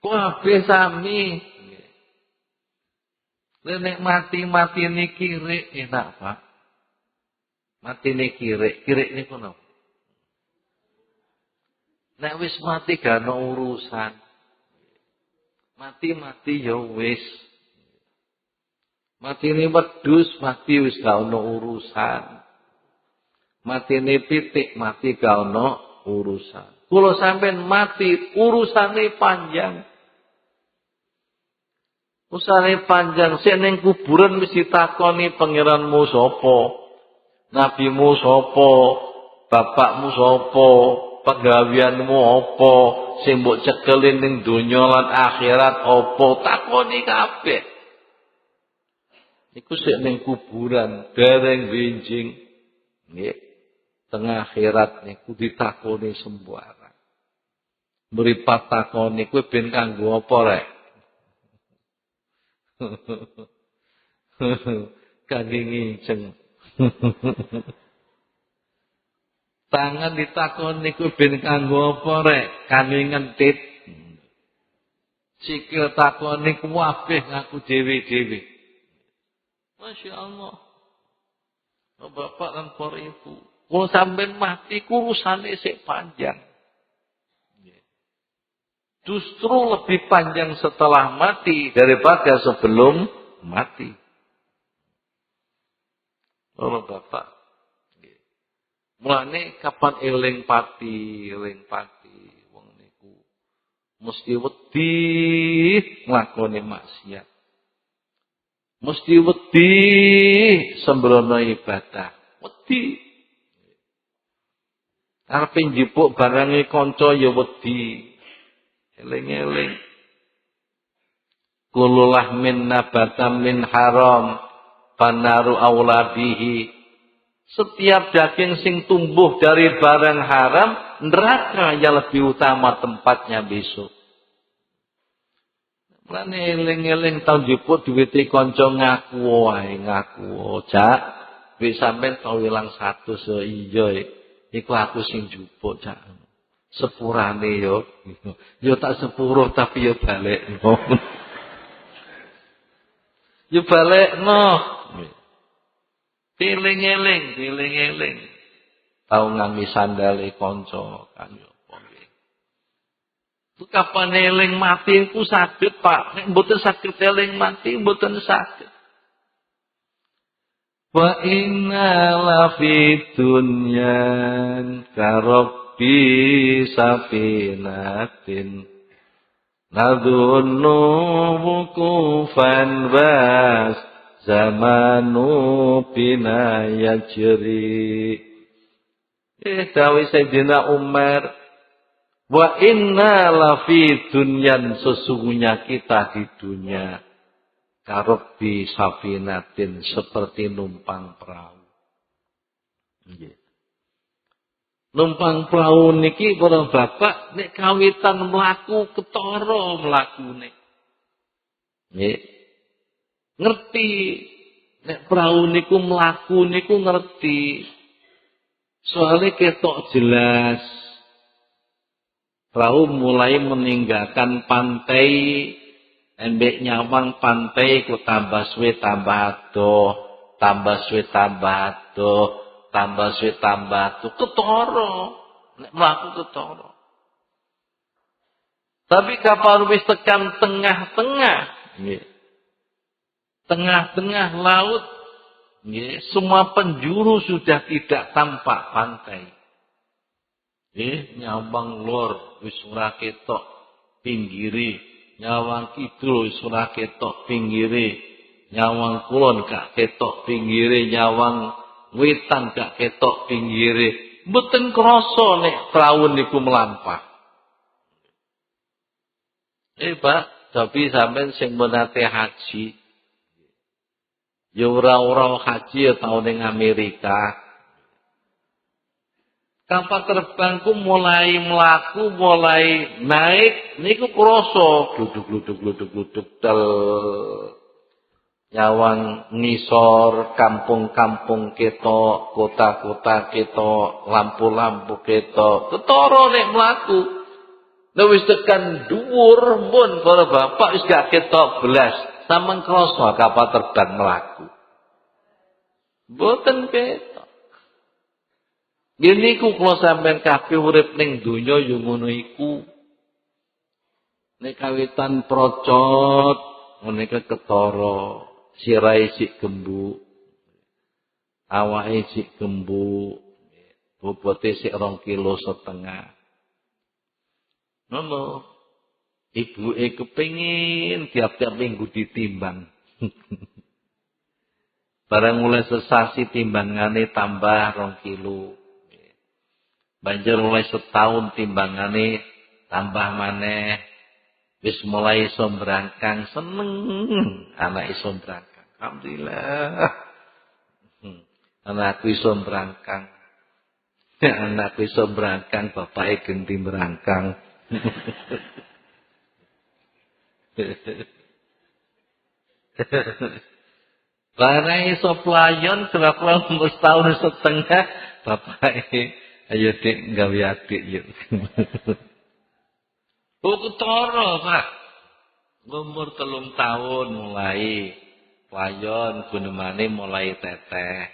A: Kabeh sami. Nek mati niki kirik enak, Pak. Mati niki kirik niku napa? Nek wis mati gak ono urusan. Mati ya wis. Matine wedhus mati wis gak ono urusan. Matine pitik mati gak ono urusan. Kula sampean mati urusane panjang. Usane panjang sik ning kuburan wis ditakoni pangeranmu sapa? Nabimu sapa? Bapakmu sapa? Penggaweanmu apa? Sing mbok cekelin ning donya lan akhirat apa? Takoni kabeh. Iku sik ning kuburan dereng winjing. Nggih. Tengah akhirat niku ditakoni sembarang. Mripat takoni kowe ben kanggo apa rek? Kangge ngiceng. Tangan ditakoni kowe ben kanggo apa rek? Kangge ngentit. Sikil takoni kuwabeh ngaku dhewe-dhewe. Masya Allah. Bapak dan para ibu, Kalau sampai mati urusane sik panjang. Justru lebih panjang setelah mati daripada sebelum mati. Oh Bapak. Mulane kapan eling pati wong niku mesti wedi nglakoni maksiat. Mesti wedi sembrono ibadah. Wedi. Arepe njupuk barange kanca ya wedi. Eling-eling. Kululah min nabatam min haram panaru auladihi. Setiap daging sing tumbuh dari barang haram, neraka yang lebih utama tempatnya besok. Mulane eling-eling tau njupuk duwite kanca ngaku wae, Cak. Wis sampean tau ilang 100 iya. Iku aku sing njupuk, Cak. Sepurane yo. Yo tak sepuruh tapi yo balekno. Yo balekno. Eling-eling. Tau nganggo sandale kanca kan yo apa nggih. Kapan eling mati ku saged, Pak. Nek mboten saged eling mati mboten saged. Wa inna la fi dunyan karabbi safinatin nadhunnu wukufan bas zamanu bina yajri. Dawuh Sayyidina Umar, wa inna la fi dunyan, sesungguhnya kita di dunia karabbi safinatin, seperti numpang perahu. Numpang perahu niki para bapak nek kawitan mlaku ketara mlakune. Nggih. Ngerti nek perahu niku mlaku niku ngerti. Soalnya ketok jelas. Perahu mulai meninggalkan pantai, embek nyawang pantai ku tambah suwe tambah adoh, tambah suwe tambah adoh, tambah suwe tambah adoh, ketara. Nek mlaku ketara. Tapi kapal wis tekan tengah-tengah, nggih. Tengah-tengah laut, nggih, semua penjuru sudah tidak tampak pantai. Nggih, nyawang lor wis ora ketok pinggire. Nyawang kidul ora ketok pinggire, nyawang kulon gak ketok pinggire, nyawang wetan gak ketok pinggire. Mboten krasa nek prau niku mlampah. Pak, tapi sampean sing menate haji, ya ora haji ya tau ning Amerika. Kapal terbangku mulai melaku, mulai naik, niku krasa gluduk del nyawang ngisor, kampung-kampung ketok, kota-kota ketok, lampu-lampu ketok, ketara nek mlaku. Nek wis tekan dhuwur mun para bapak wis gak ketok belas, sampeyan krasa kapal terbang mlaku. Mboten ketok. Gini ku kalau sampean kabeh urip ning donya yo ngono iku. Nek kawitan procot, ngene ketara, sirahe sik gembuk. Awake sik gembuk. Bobote sik 2,5 kilo. Ngono. Ibuke kepengin tiap-tiap minggu ditimbang. Barang mulai sesasi timbangane tambah 2 kilo. Banjur mulai setahun timbangane tambah maneh. Wis mulai iso brangkang, seneng anak iso brangkang. Alhamdulillah. Anakku iso brangkang. Anakku iso brangkang, bapake genti brangkang. Barang iso playon selama setahun setengah, bapake ayo Dik gawe adik yuk. Oh ketara, Pak. Umur 3 tahun mulai playon gunemane mulai teteh.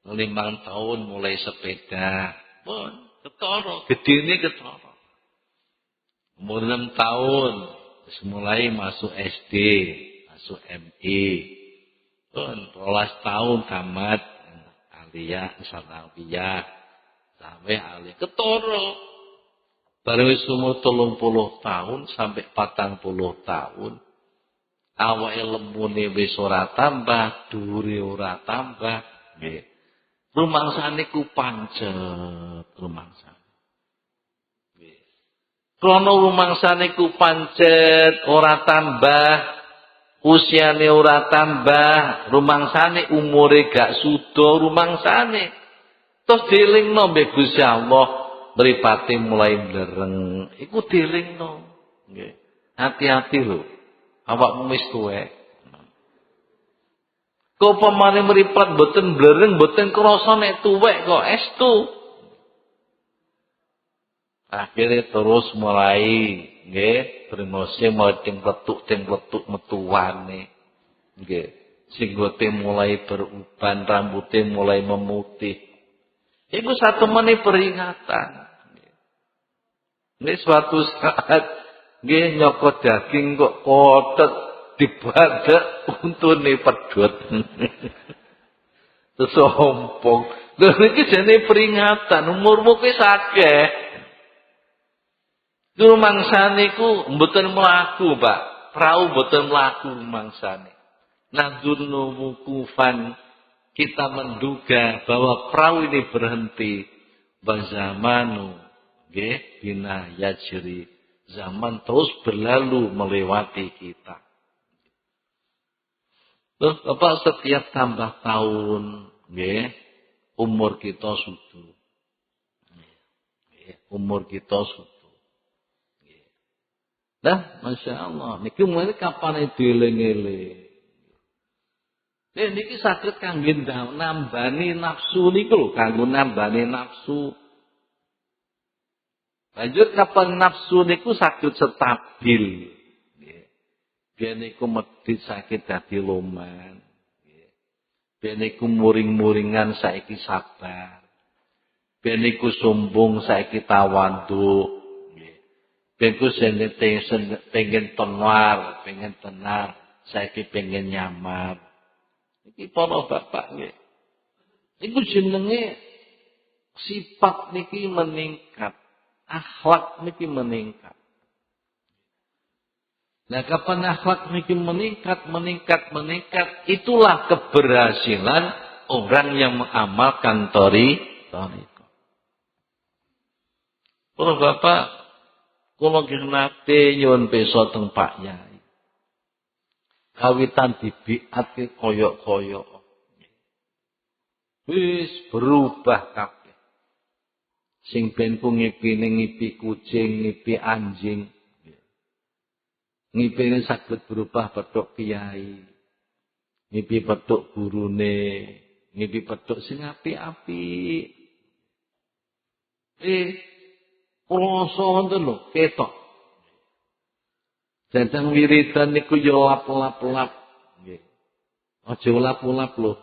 A: 5 tahun mulai sepeda. Pun ketara, gedene ketara. Umur 6 tahun mulai masuk SD, masuk MI. Pun 12 tahun tamat aliyah, sanawiyah, sampai aliyah ketara. Bareng wis umur 30 tahun sampai 40 tahun. Awake lembune wis ora tambah, dhuwure ora tambah, nggih. Rumangsane ku pancet, rumangsane. Nggih. Krana rumangsane ku pancet, ora tambah, usiane ora tambah, rumangsane umure gak suda, rumangsane. Terus dielingno mbek Gusti Allah, mripate mulai blereng. Iku dielingno. Nggih. Hati-hati lho. Awakmu wis tuwek. Kok pamane mripat mboten blereng, mboten krasa nek tuwek kok estu. Akhirnya terus mulai nggih, brengose mulai ting pletuk metuwane. Nggih. Singgote mulai beruban, rambutnya mulai memutih. Iku satemene peringatan. Ini suatu saat nggih nyokot daging kok kotet dibadak untune pedhot. Sesompong. Lha iki jane peringatan, umurmu wis akeh. Rumangsane ku mboten mlaku, Pak. Prau mboten mlaku rumangsane. Nadzunnu wukufan, kita menduga bahwa perahu ini berhenti. Bazamanu nggih bina yajri, zaman terus berlalu melewati kita. Terus Bapak setiap tambah tahun nggih umur kita sudu. Nggih, umur kita sudu. Nggih. Nah, Masya Allah, niki mulai kapan dieling-eling. Niki saged kangge nambani nafsu niku lho, kanggo nambani nafsu. Lanjut kapan nafsu niku saged stabil. Nggih. Biyen niku medhit sakit dadi loman. Nggih. Biyen niku muring-muringan saiki sabar. Biyen niku sombong saiki tawadhu. Nggih. Biyen niku pengen tenar, pengen tenar, saiki pengen nyamar. Iki para bapak nggih. Iku jenenge sifat niki meningkat, akhlak niki meningkat. Nah, kapan akhlak niki meningkat, itulah keberhasilan orang yang mengamalkan thariqah. Para bapak, kula nate nyuwun pesa teng Pak Yai. Kawitan dibiatke koyok-koyok. Wis berubah kabeh. Sing ben ku ngipine ngipi kucing, ngipi anjing. Ngipine saged berubah petuk kiai. Ngipi petuk gurune, ngipi petuk sing apik-apik. Krasa wonten lho, ketok. Jajang wiridan niku yo lap-lap-lap. Nggih. Aja lap-lap lho.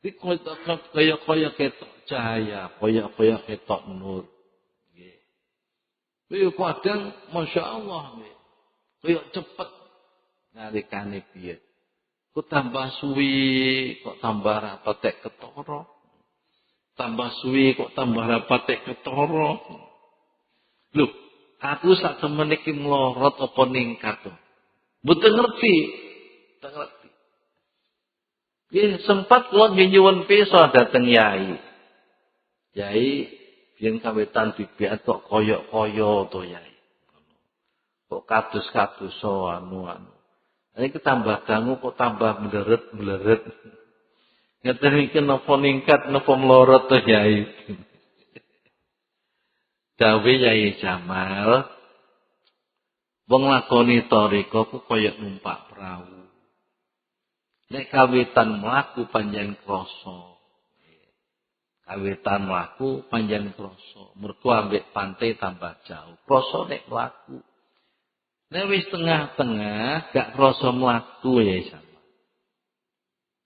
A: Iki kaya ketok cahaya, kaya ketok nur. Nggih. Kuwi kadang Masya Allah nggih. Kaya cepet nalikane piye. Ku tambah suwi kok tambah rapatek ketara. Tambah suwi kok tambah rapatek ketara. Lho, aku sak temen iki mlorot apa ningkat to. Mboten ngerti. Tak ngerti. Nggih sempat kula nyuwun pesa dhateng Yai. Yai yen kawetan dibiat kok koyok-koyo to Yai. Kok kadus-kadus anu. Iki tambah dangu kok tambah mleret-mleret. Ngeten iki napa ningkat napa mlorot to Yai. Dawe Yai Jamal, wong lakoni thariqah ku kaya numpak perahu. Nek kawitan mlaku panjenengan krasa. Kawitan mlaku panjenengan krasa. Mergo ambek pantai tambah jauh. Krasa nek mlaku. Nek wis tengah-tengah gak krasa mlaku Yai Jamal.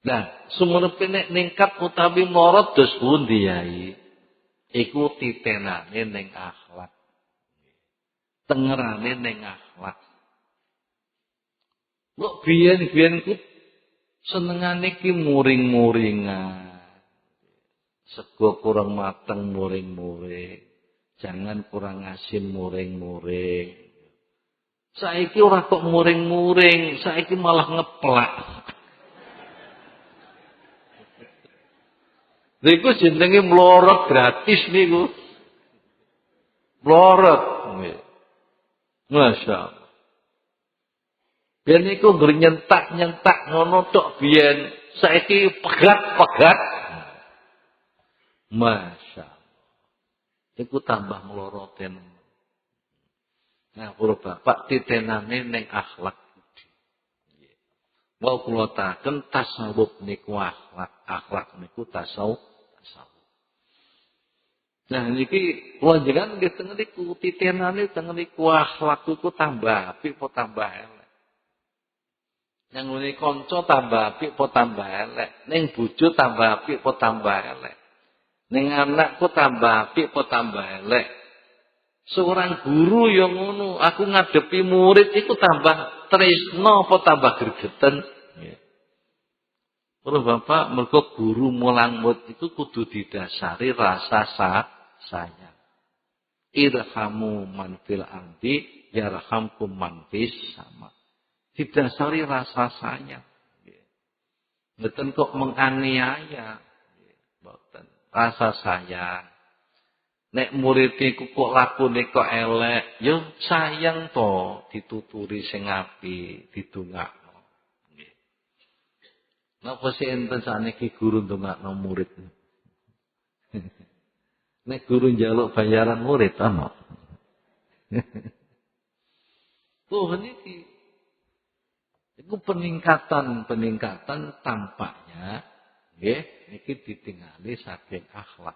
A: Nah, sumurepe nek ningkat utawi mlorot dos pundi yai? Iku titenane ning akhlak. Tengerane ning akhlak. Kok biyen-biyen ku senengane ki muring-muringan. Sego kurang mateng muring-muring. Jangan kurang asin muring-muring. Saiki ora kok muring-muring, saiki malah ngeplak. Niku jenenge mlorot gratis niku. Mlorot. Masya Allah. Biyen niku ngger nyentak-nyentak ngono tok biyen. Saiki pegat-pegat. Masya Allah. Iku tambah mloroten. Nah, para bapak titenane ning akhlak. Wau kula taken tasawuf niku akhlak, akhlak niku tasawuf. Nah niki kula jenengan nggih teng niku titenane teng niku akhlak iku tambah apik apa tambah elek. Nang ngene kanca tambah apik apa tambah elek, ning bojo tambah apik apa tambah elek. Ning anakku tambah apik apa tambah elek. Seorang guru yang ngono, aku ngadepi murid itu tambah tresno apa tambah gregeten. Para bapak, mergo guru mulang murid itu kudu didasari rasa sayang. Irhamu man fil ardi yarhamkum man fis sama. Didasari rasa sayang. Mboten kok menganiaya. Mboten. Rasa sayang. Nek murid iku kok lakune kok elek, yo sayang to dituturi sing apik, didongakno. Nggih. Napa sih enten saniki guru ndongakno murid? Nek guru njaluk bayaran murid ana. Tuh niki. Iku peningkatan tampaknya nggih niki ditingali saking akhlak.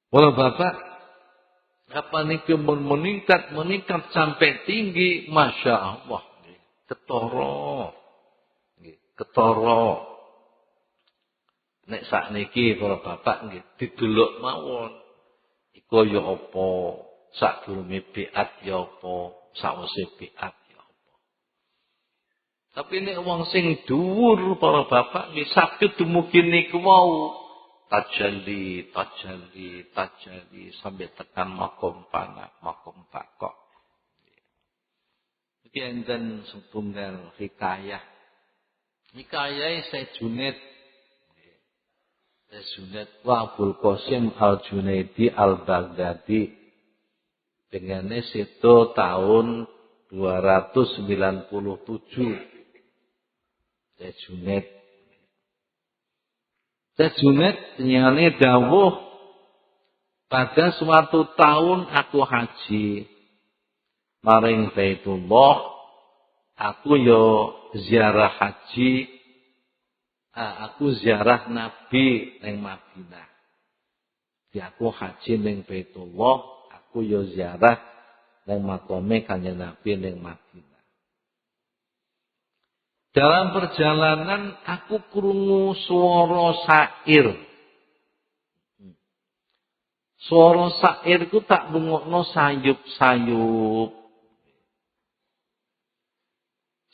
A: Walau bapak, apa niki meningkat sampai tinggi, masya Allah, ketoro. Nek sak niki para bapak nggih didelok mawon. Iku ya apa, sadurunge biat ya apa, sawise biat ya apa. Tapi nek wong sing dhuwur para bapak nggih saged dumugi niku wau. Tajalli sampai tekan makom panak, makom pakok. Iki enten setunggal hikayah. Hikayah Syekh Junaid wa Abul Qasim Al-Junaidi Al-Baghdadi. Dengane sedo tahun 297. Syekh Junaid nyane dawuh pada suatu tahun aku haji maring Baitullah aku yo ziarah haji aku ziarah Nabi ning Madinah. Di aku haji ning Baitullah aku yo ziarah ning makome Kanjeng Nabi ning Madinah. Dalam perjalanan aku krungu swara syair. Swara syair ku tak bengokno sayup-sayup.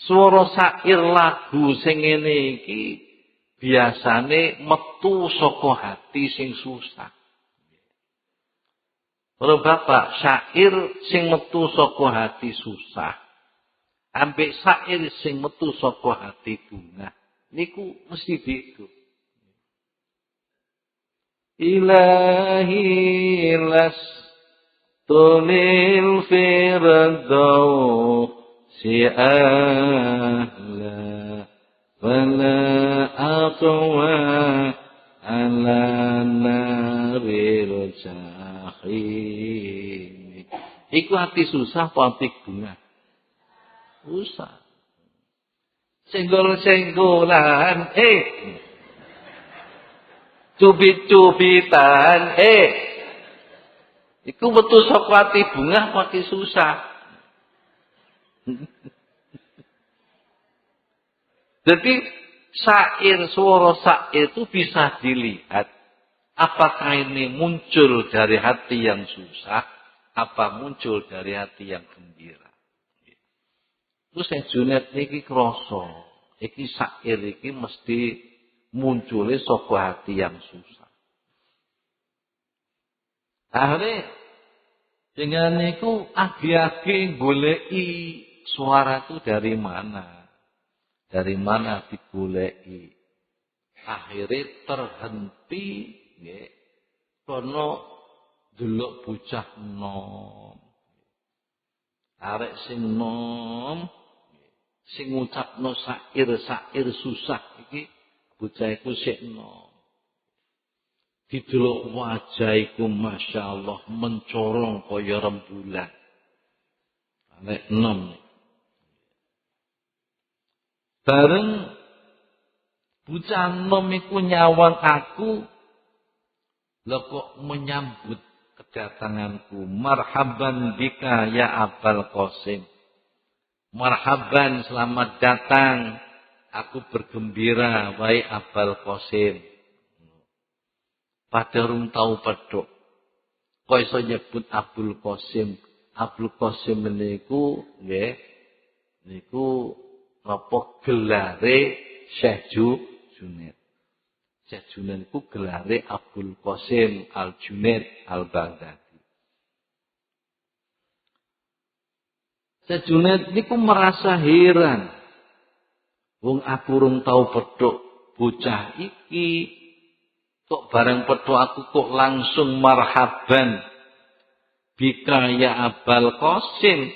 A: Swara syair lagu sing ngene iki biasane metu saka hati sing susah. Para bapak, syair sing metu saka hati susah. Ambek syair sing metu saka hati bunga niku mesti beda. Ilahi las tulil firdaus si ahla wala aqwa ala naril jahim. Iku hati susah apa hati bunga? Usah. Senggol-senggolan, cubit-cubitan, iku metu saka ati bunga pati susah. Jadi suara syair itu bisa dilihat. Apakah ini muncul dari hati yang susah, apa muncul dari hati yang gembira. Terus yang Junet niki krasa, iki syair iki mesti munculnya saka hati yang susah. Akhirnya dengan niku agi-agi goleki suara itu dari mana? Dari mana digoleki? Akhirnya terhenti nggih kono delok bocah nom. Arek sing nom sing ngucapno syair susah iki bocah iku sik nom. Didelok wajah iku masyaallah mencorong kaya rembulan. Arek nom. Bareng bocah nom iku nyawang aku, lha kok menyambut kedatanganku. Marhaban bika ya Abul Qasim. Marhaban, selamat datang. Aku bergembira wahai Abul Qasim. Padha rung tau pedhok. Kok iso nyebut Abul Qasim? Abul Qasim niku nggih niku napa gelare Syekh Junaid. Syekh Junaid itu gelare Abul Qasim Al-Junaid Al-Baghdadi. Syekh Junaid niku merasa heran. Wong aku rung tau pedhok bocah iki kok bareng pedhok aku kok langsung marhaban bika ya Abul Qasim,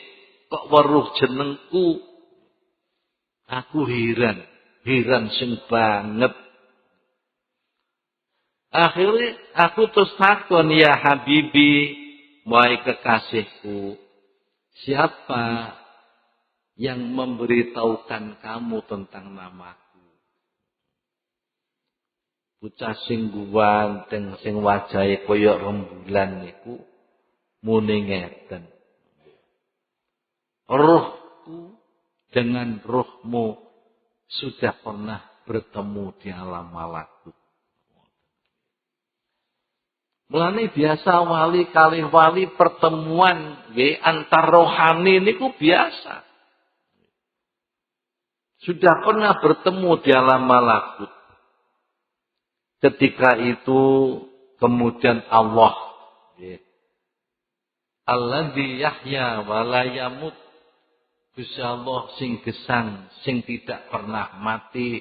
A: kok weruh jenengku. Aku heran sing banget. Akhirnya aku terus takon, ya Habibi, wahai kekasihku, siapa yang memberitahukan kamu tentang namaku? Bocah sing guwanteng sing wajahe kaya rembulan niku muni ngeten. Rohku dengan rohmu sudah pernah bertemu di alam malakut. Mulane biasa wali kalih wali pertemuan nggih antar rohani niku biasa. Sudah pernah bertemu di alam malakut. Ketika itu kemudian Allah nggih Alladzi yahya wa la yamut. Gusti Allah sing gesang, sing tidak pernah mati,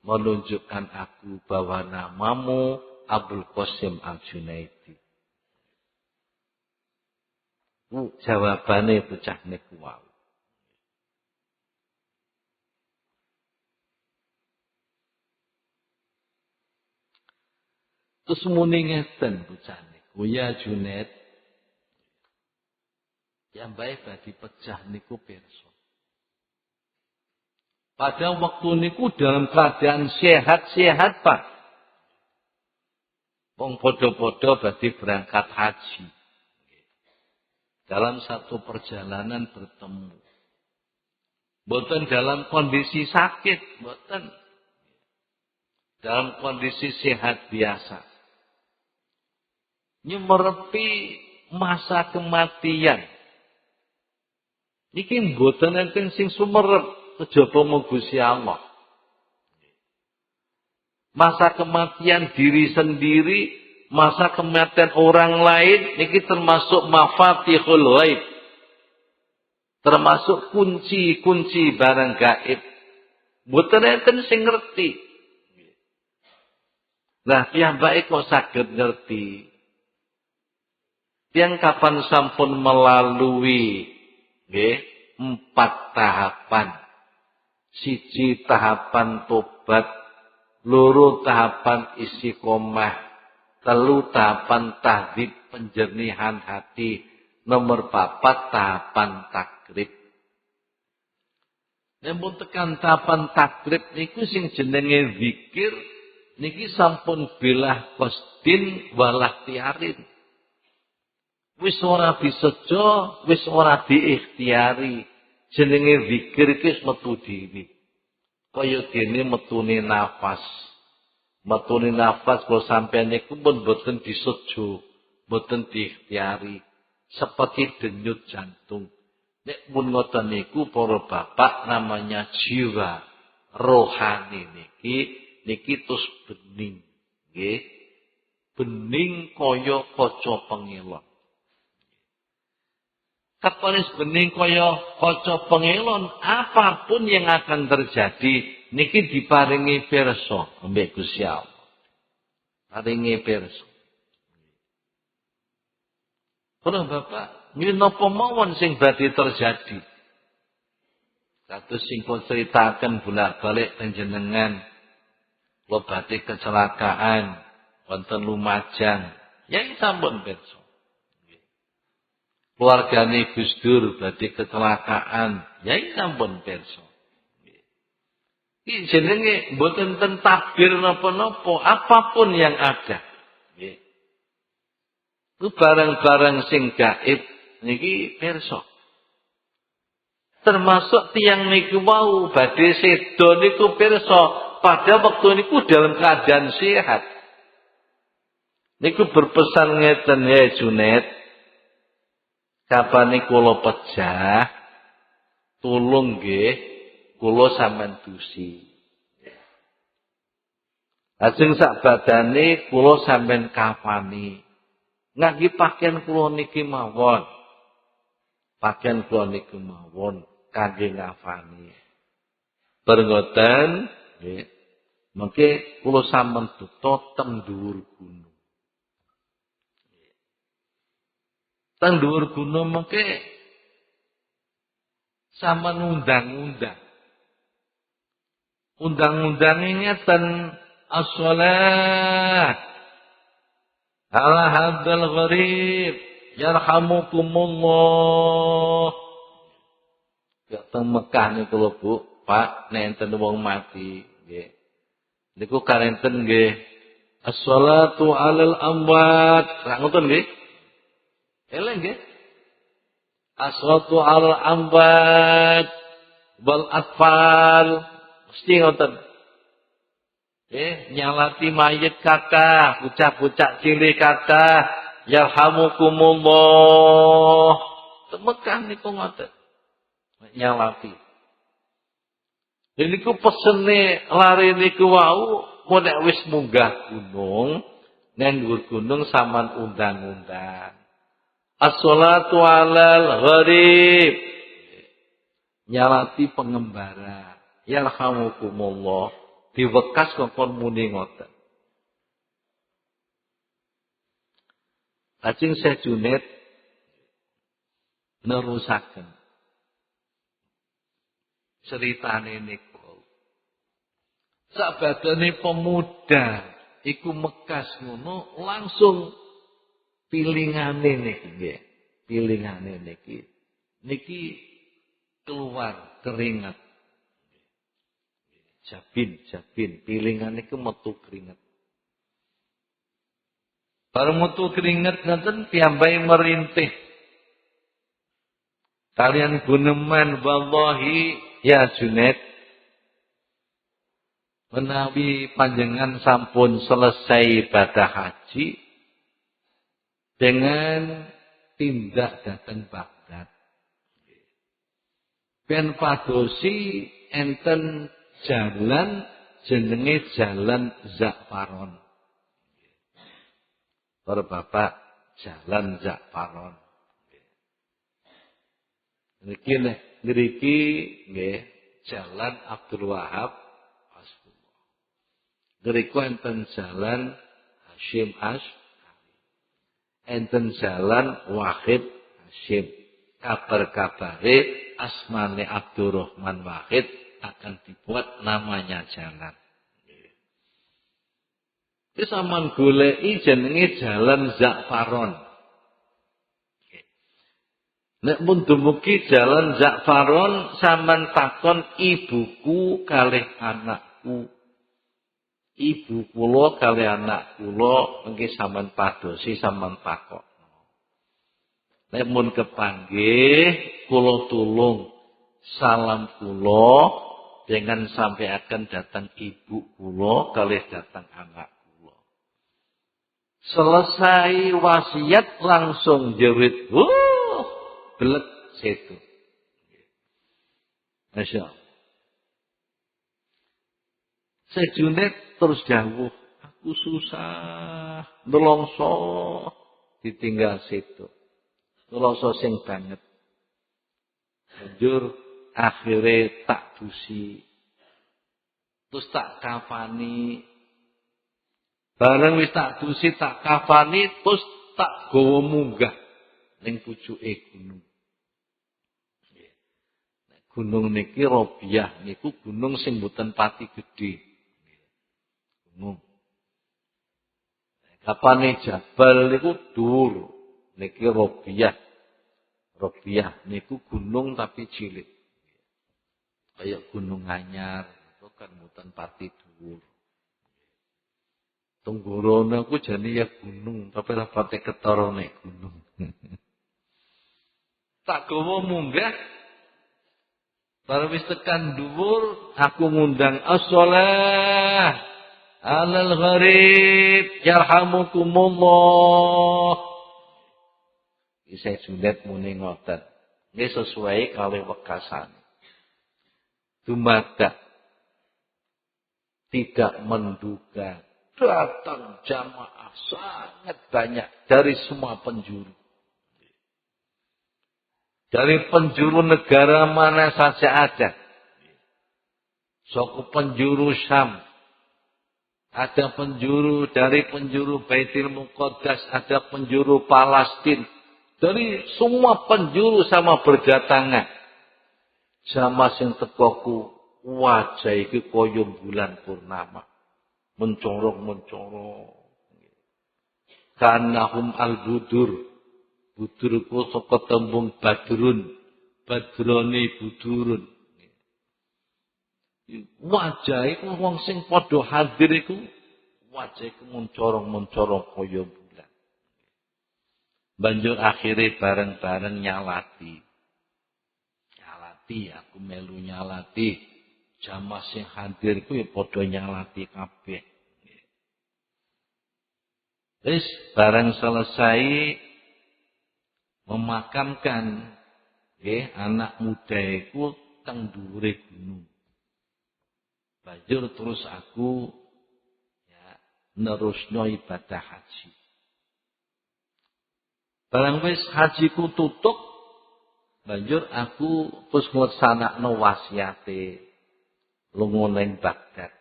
A: menunjukkan aku bahwa namamu Abul Qasim Al-Junaidi. Jawabane bocah niku wae. Terus muni ngeten bocah niku, ya Junaid, yang baik badi pecah niku pirsa. Pada waktu niku dalam keadaan sehat-sehat, Pak. Wong podo-podo badi berangkat haji. Dalam satu perjalanan bertemu. Mboten dalam kondisi sakit, mboten. Dalam kondisi sehat biasa. Nyemerepi masa kematian. Niki mboten enten sing sumerep kejaba mung Gusti Allah. Masa kematian diri sendiri, masa kematian orang lain, niki termasuk mafatihul ghaib. Termasuk kunci-kunci barang gaib. Mboten enten sing ngerti. Lah piyambake kok saged ngerti. Tiyang kapan sampun melalui nggih 4 tahapan. 1 tahapan tobat, 2 tahapan istiqomah, 3 tahapan tahdib penjernihan hati, nomor 4 tahapan takrib. Nempun tekan tahapan takrib niku sing jenenge zikir niki sampun bilah qasdin walah tiarin. Wis ora disejo, wis ora diikhtiari. Jenenge zikir iki wis metu dhewe. kaya dene metune nafas. Metune nafas kula sampeyan niku pun boten disejo, boten diikhtiari, seperti denyut jantung. Nek pun ngoten niku para bapak namanya jiwa rohani niki terus bening, nggih. Bening kaya kaca pengelon. Kapanis bening kaya kaca pengelon, apapun yang akan terjadi niki diparingi pirsa ambek Gusti Allah. Paringi pirsa. Para bapak, niki napa mawon sing badhe terjadi? Kados sing kula critaken bolak-balik panjenengan kula badhe kecelakaan wonten Lumajang. Ya sampun pirsa. Keluargane Gus Dur badhe kecelakaan, ya sampun pirsa. Iki jenenge mboten ten takdir napa-napa, apapun yang ada. Nggih. Ku barang-barang sing gaib niki pirsa. Termasuk tiyang niku wau badhe sedo niku pirsa, pada waktu niku dalam keadaan sehat. Niku berpesan ngeten ya Junet. Kapane kula pejah, tulung nggih, kula sampean dusi. Lajeng sak badane kula sampean kafani. Ngangge pakaian kula niki mawon. Pakaian kula niki mawon kangge ngafani. Bergoten nggih. Mengke kula sampean duta teng dhuwur gunung. Teng dhuwur gunung mengke sama undang-undang. Undang-undang ngeten as-shalah ala hadzal gharib yarhamukumullah. Ya teng Mekah niku lho Bu, Pak, nek enten wong mati nggih. Niku karenten nggih as-shalatu 'alal amwat. Sak ngoten nggih. Eleng nggih. As-shalatu 'alal amwat wal atfal. Mesti ngoten. Nyalati mayit kathah, bocah-bocah cilik kathah, yarhamukumullah. Temekan niku ngoten. Nyalati. Niku pesene lare niku wau, nek wis munggah gunung, nang dhuwur gunung sampean undang-undang. As-shalatu 'alal gharib. Nyalati pengembara. Yarhamukumullah. Diwekas kongkon muni ngoten. Lajeng Syekh Junaid nerusaken ceritane niku. Sabadane pemuda iku mekas ngono langsung pilingane niki nggih. Pilingane niki keluar keringat. Jabin, pilingan itu metu keringet. Bareng metu keringet ngoten piyambai merintih. Kalian guneman wallahi ya Junaid. Menawi panjenengan sampun selesai ibadah haji dengan tindak dateng Baghdad. Ben padosi enten jalan jenenge jalan Za'faron. Para bapak, jalan Za'faron. Niki nggih jalan Abdul Wahab Hasbullah. Ngriko enten jalan Hasyim enten jalan Wahid Hasyim. Kabar-kabare asmane Abdurrahman Wahid akan dibuat namanya jalan. Iki sampean goleki jenenge jalan Za'faron. Nek mun dumugi jalan Za'faron sampean takon ibuku kalih anakku. Ibu kula kalih anak kula mengki sampean padosi sampean takon. Nek mun kepanggih kula tulung salam kula Jangan sampai akan datang ibu kula kalih datang anak kula. Selesai wasiat langsung jerit. Belek situ. Masya Allah. Sejunet terus dawuh. Aku susah. Nelongso. Ditinggal situ. Nelongso sing banget. Banjur akhirnya tak dusi. Terus tak kafani. Bareng wis tak dusi tak kafani. Terus tak gawa munggah. Ning pucuke gunung. Gunung niki Robiah. Niku gunung sing mboten pati gedhe. Gunung. Kapane Jabal niku dhuwur. Niki Robiah. Robiah niku gunung tapi cilik. Kayak Gunung Anyar, itu kan mboten pati dhuwur. Tunggurana ku jane ya gunung, tapi ora pati ketara nek gunung. Tak gawa munggah. Bareng wis tekan dhuwur, aku ngundang as-shalah alal gharib yarhamukumullah. Isih sunat muni ngoten. Nggih sesuai kalih wekasan. Dumadak tidak menduga datang jamaah sangat banyak dari semua penjuru. Dari penjuru negara mana saja ada. Suku penjuru Syam. Ada penjuru dari penjuru Baitul Muqaddas. Ada penjuru Palestina. Dari semua penjuru sama berdatangan. Jamaah sing tekoku wajah iki kaya bulan purnama. Mencorong-mencorong. Kanahum al-budur. Budurku saka tembung badrun. Badrone budurun. Wajah iku wong sing padha hadir iku wajah iku mencorong-mencorong kaya bulan. Banjur akhire bareng-bareng nyalati. Nyalati aku melu nyalati. Jamaah sing hadir iku ya padha nyalati kabeh. Wis bareng selesai memakamkan anak muda iku teng dhuwure gunung. Banjur terus aku nerusno ibadah haji. Barang wis hajiku tutup, banjur aku terus nglaksanakno wasiate lunga ning Baghdad.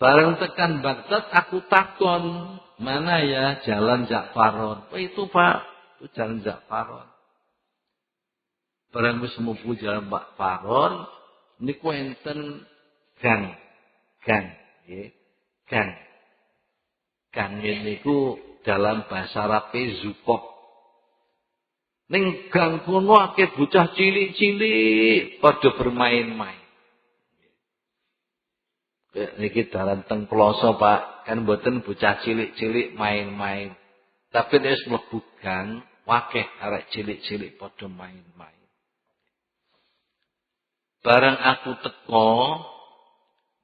A: Bareng tekan Baghdad aku takon, mana ya jalan Ja'faron? Oh itu Pak, itu jalan Ja'faron. Bareng wis mlebu jalan Ja'faron, niku enten gang, nggih. Gang niku dalam bahasa Arab Zukok. Ning gang kono akeh bocah cilik-cilik padha bermain-main. Niki dalan teng ploso Pak, kan mboten bocah cilik-cilik main-main. Tapi nek wis mlebu gang, wakeh arek cilik-cilik padha main-main. Bareng aku teko,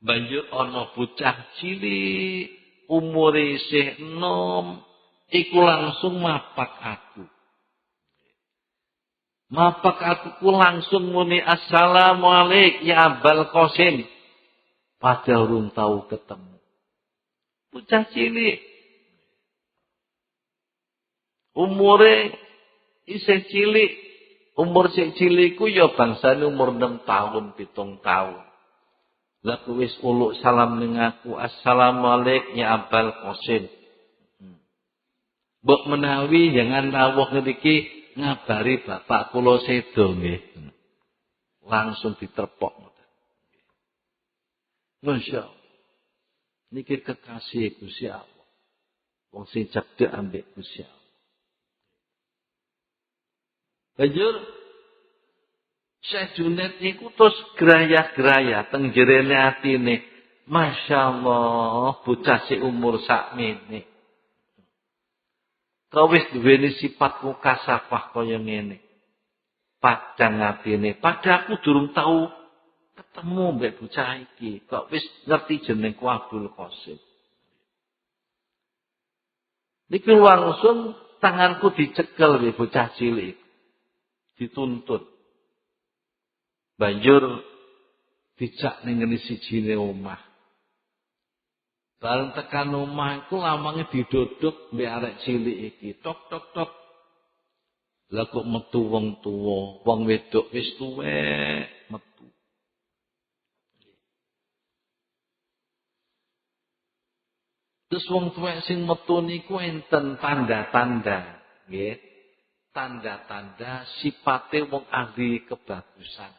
A: banjur ana bocah cilik, umure isih enom, iku langsung mapak aku. Mapak aku ku langsung muni assalamualaikum ya Abul Qasim. Padahal urung tahu ketemu. Bocah cilik. Umure isih cilik. Umur sing cilik ku ya bangsane umur 6 tahun, 7 tahun. Lah wis uluk salam ning aku, assalamualaikum ya Abul Qasim. Mbok menawi jangan rawuh ngriki ngabari bapak kula sedo nggih. Langsung diterpok. Masya Allah. Niki kekasih Gusti Allah. Wong sing cedhek ambek Gusti Allah. Banjur Syekh Junaid niku terus gerayah-gerayah teng jerene atine. Masya Allah, bocah sing umur sakmene. Kau wis duweni sifat mukasafah kaya ngene. padang atine. Padahal aku durung tahu ketemu mbek bocah iki. Kok wis ngerti jenengku Abdul Qasim. Niki langsung tanganku dicekel mbek bocah cilik. Dituntut. Banjur dijak ning ngene sijine omah. Bareng tekan omah iku lamange didodok mbek arek cilik iki. Tok tok tok. Lah kok metu wong tuwa, wong wedok wis tuwek metu. Terus wong tuwek sing metu niku enten tanda-tanda, nggih. Tanda-tanda sipate wong ahli kebagusan.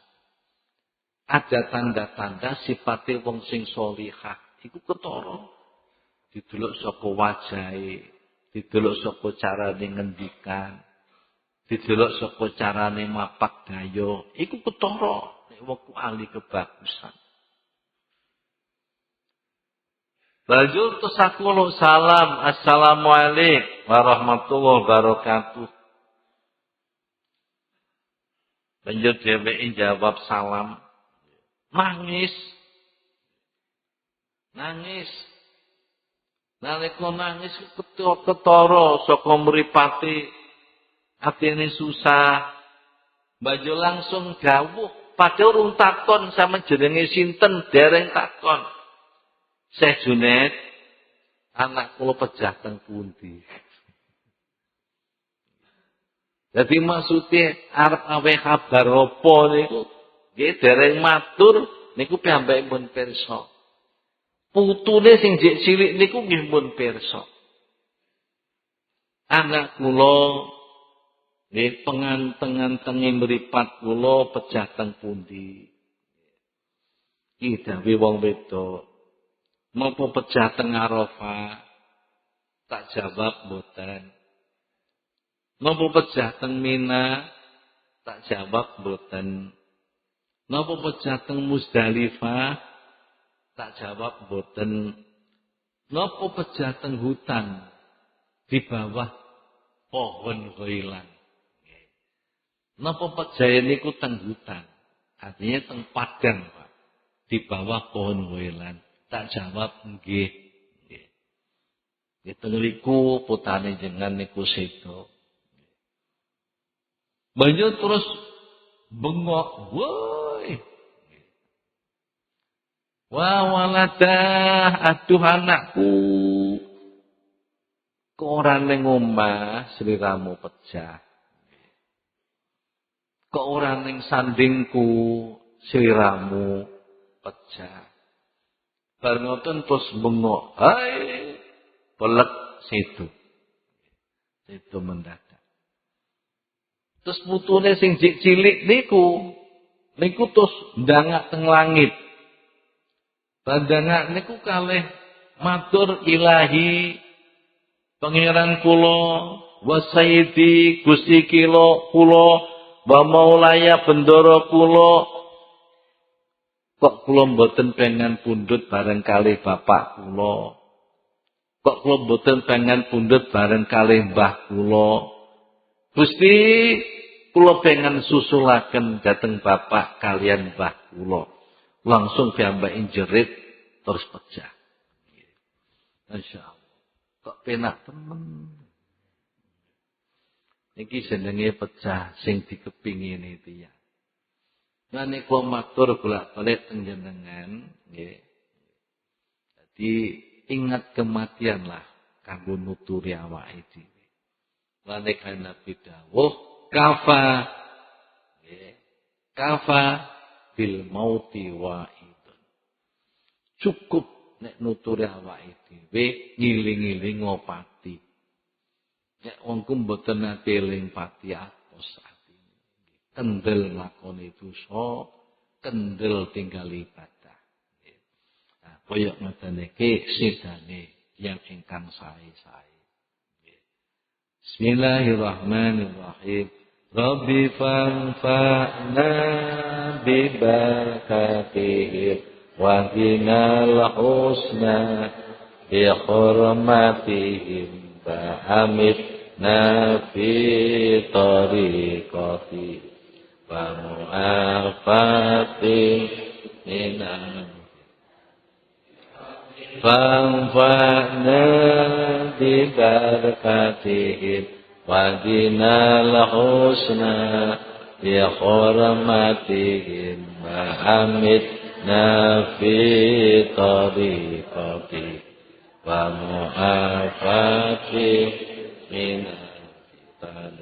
A: Ada tanda-tanda sipate wong sing sholihah. Iku ketara. Didelok saka wajahe, didelok saka carane ngendikan, didelok saka carane mapak daya. Iku ketara nek wong ahli kebagusan. Banjur terus aku salam, assalamualaikum warahmatullahi wabarakatuh. Banjur dheweke jawab salam. Nangis. Nalika nangis ketara saka mripate atine susah. Banjur langsung dawuh, padahal urung takon sama jenenge sinten, dereng takon. Syekh Junaid, anak kula pejah teng pundi? Dadi maksude arep awe kabar apa niku? Nggih dereng matur niku piyambake pun pirsa. Putune sing jek cilik niku nggih pun pirsa. Anak kula nggih penganteng-antenge mripat kula pejah teng pundi? Iki dawuhe wong wedok. Napa pejah teng Arafah? Tak jawab mboten. Napa pejah teng Mina? Tak jawab mboten. Napa pejah teng Musdalifah? Tak jawab mboten. Napa pejah teng hutan di bawah pohon hoilan? Napa pejah niku teng hutan? Artinya teng padang, Pak. Di bawah pohon hoilan. Tak jawab nggih. Nggih. Itu niku putane jenengan niku sedo. Banjur terus bengok, woi. Wah waladah, aduh anakku. Kok ora ning omah sliramu pejah. Kok ora ning sandingku sliramu pejah. Bar ngoten terus bengok, hai pelek situ. Situ mendadak. Terus putune sing cilik niku terus ndangak teng langit. Pandangak niku kalih matur ilahi pangeran kula wa sayyidi Gusti kula wa maulaya bendoro kula. Kok kula mboten pengen pundhut bareng kalih bapak kula. Kok kula mboten pengen pundhut bareng kalih mbah kula. Gusti kula pengen susulaken dhateng bapak kalian mbah kula. Langsung piyambake jerit terus pecah. Masyaallah. Kok penak temen. Niki jenenge pecah sing dikepingini tiyang. Nah niku matur bolak-balik teng jenengan nggih. Jadi ingat kematian lah kanggo nuturi awake dhewe. Lan nek Nabi dawuh kafa nggih. Kafa bil mauti wa'idun. Cukup nek nuturi awake dhewe ngiling-iling pati. Nek wong ku mboten nate eling pati atos. Kendel lakoni dosa, kendel tinggal ibadah. Nah, kaya ngoten iki sidane yang ingkang sae-sae. Bismillahirrahmanirrahim. Rabbi fanfa'na bi barakatihim wa qinal husna bi hurmatihim wa amitna fi tariqatihim. ومعافاتهم من فانفعنا ببركاتهم ودنا الحسنى بحرمتهم وأمتنا في طريقتهم ومعافاتهم من الفتن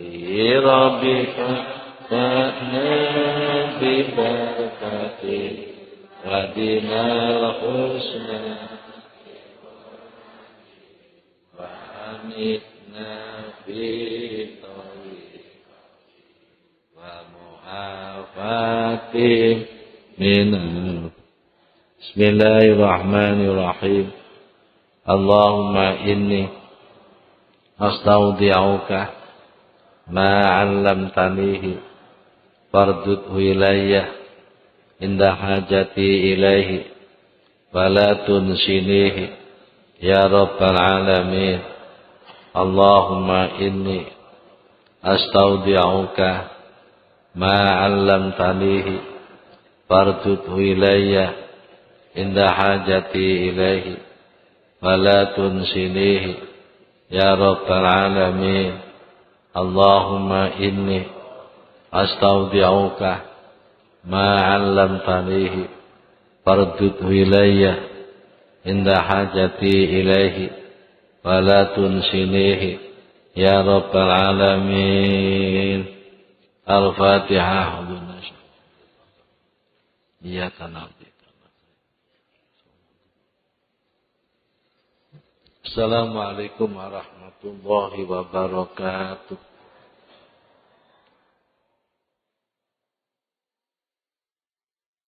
A: ربك فأنا ببركاتهم ودنا الحسنى وأمتنا في طريقك ومعافاتهم من بسم الله الرحمن الرحيم اللهم إني أستودعك ما علمتنيه فاردده إلي عند حاجتي إليه ولا تنسنيه يا رب العالمين اللهم إني أستودعك ما علمتنيه فاردده إلي عند حاجتي إليه ولا تنسنيه يا رب العالمين اللهم إني أستودعك ما علمتنيه فاردده إلي عند حاجتي إليه ولا تنسنيه يا رب العالمين الفاتحة إياك نعبد. Assalamualaikum warahmatullahi wabarakatuh.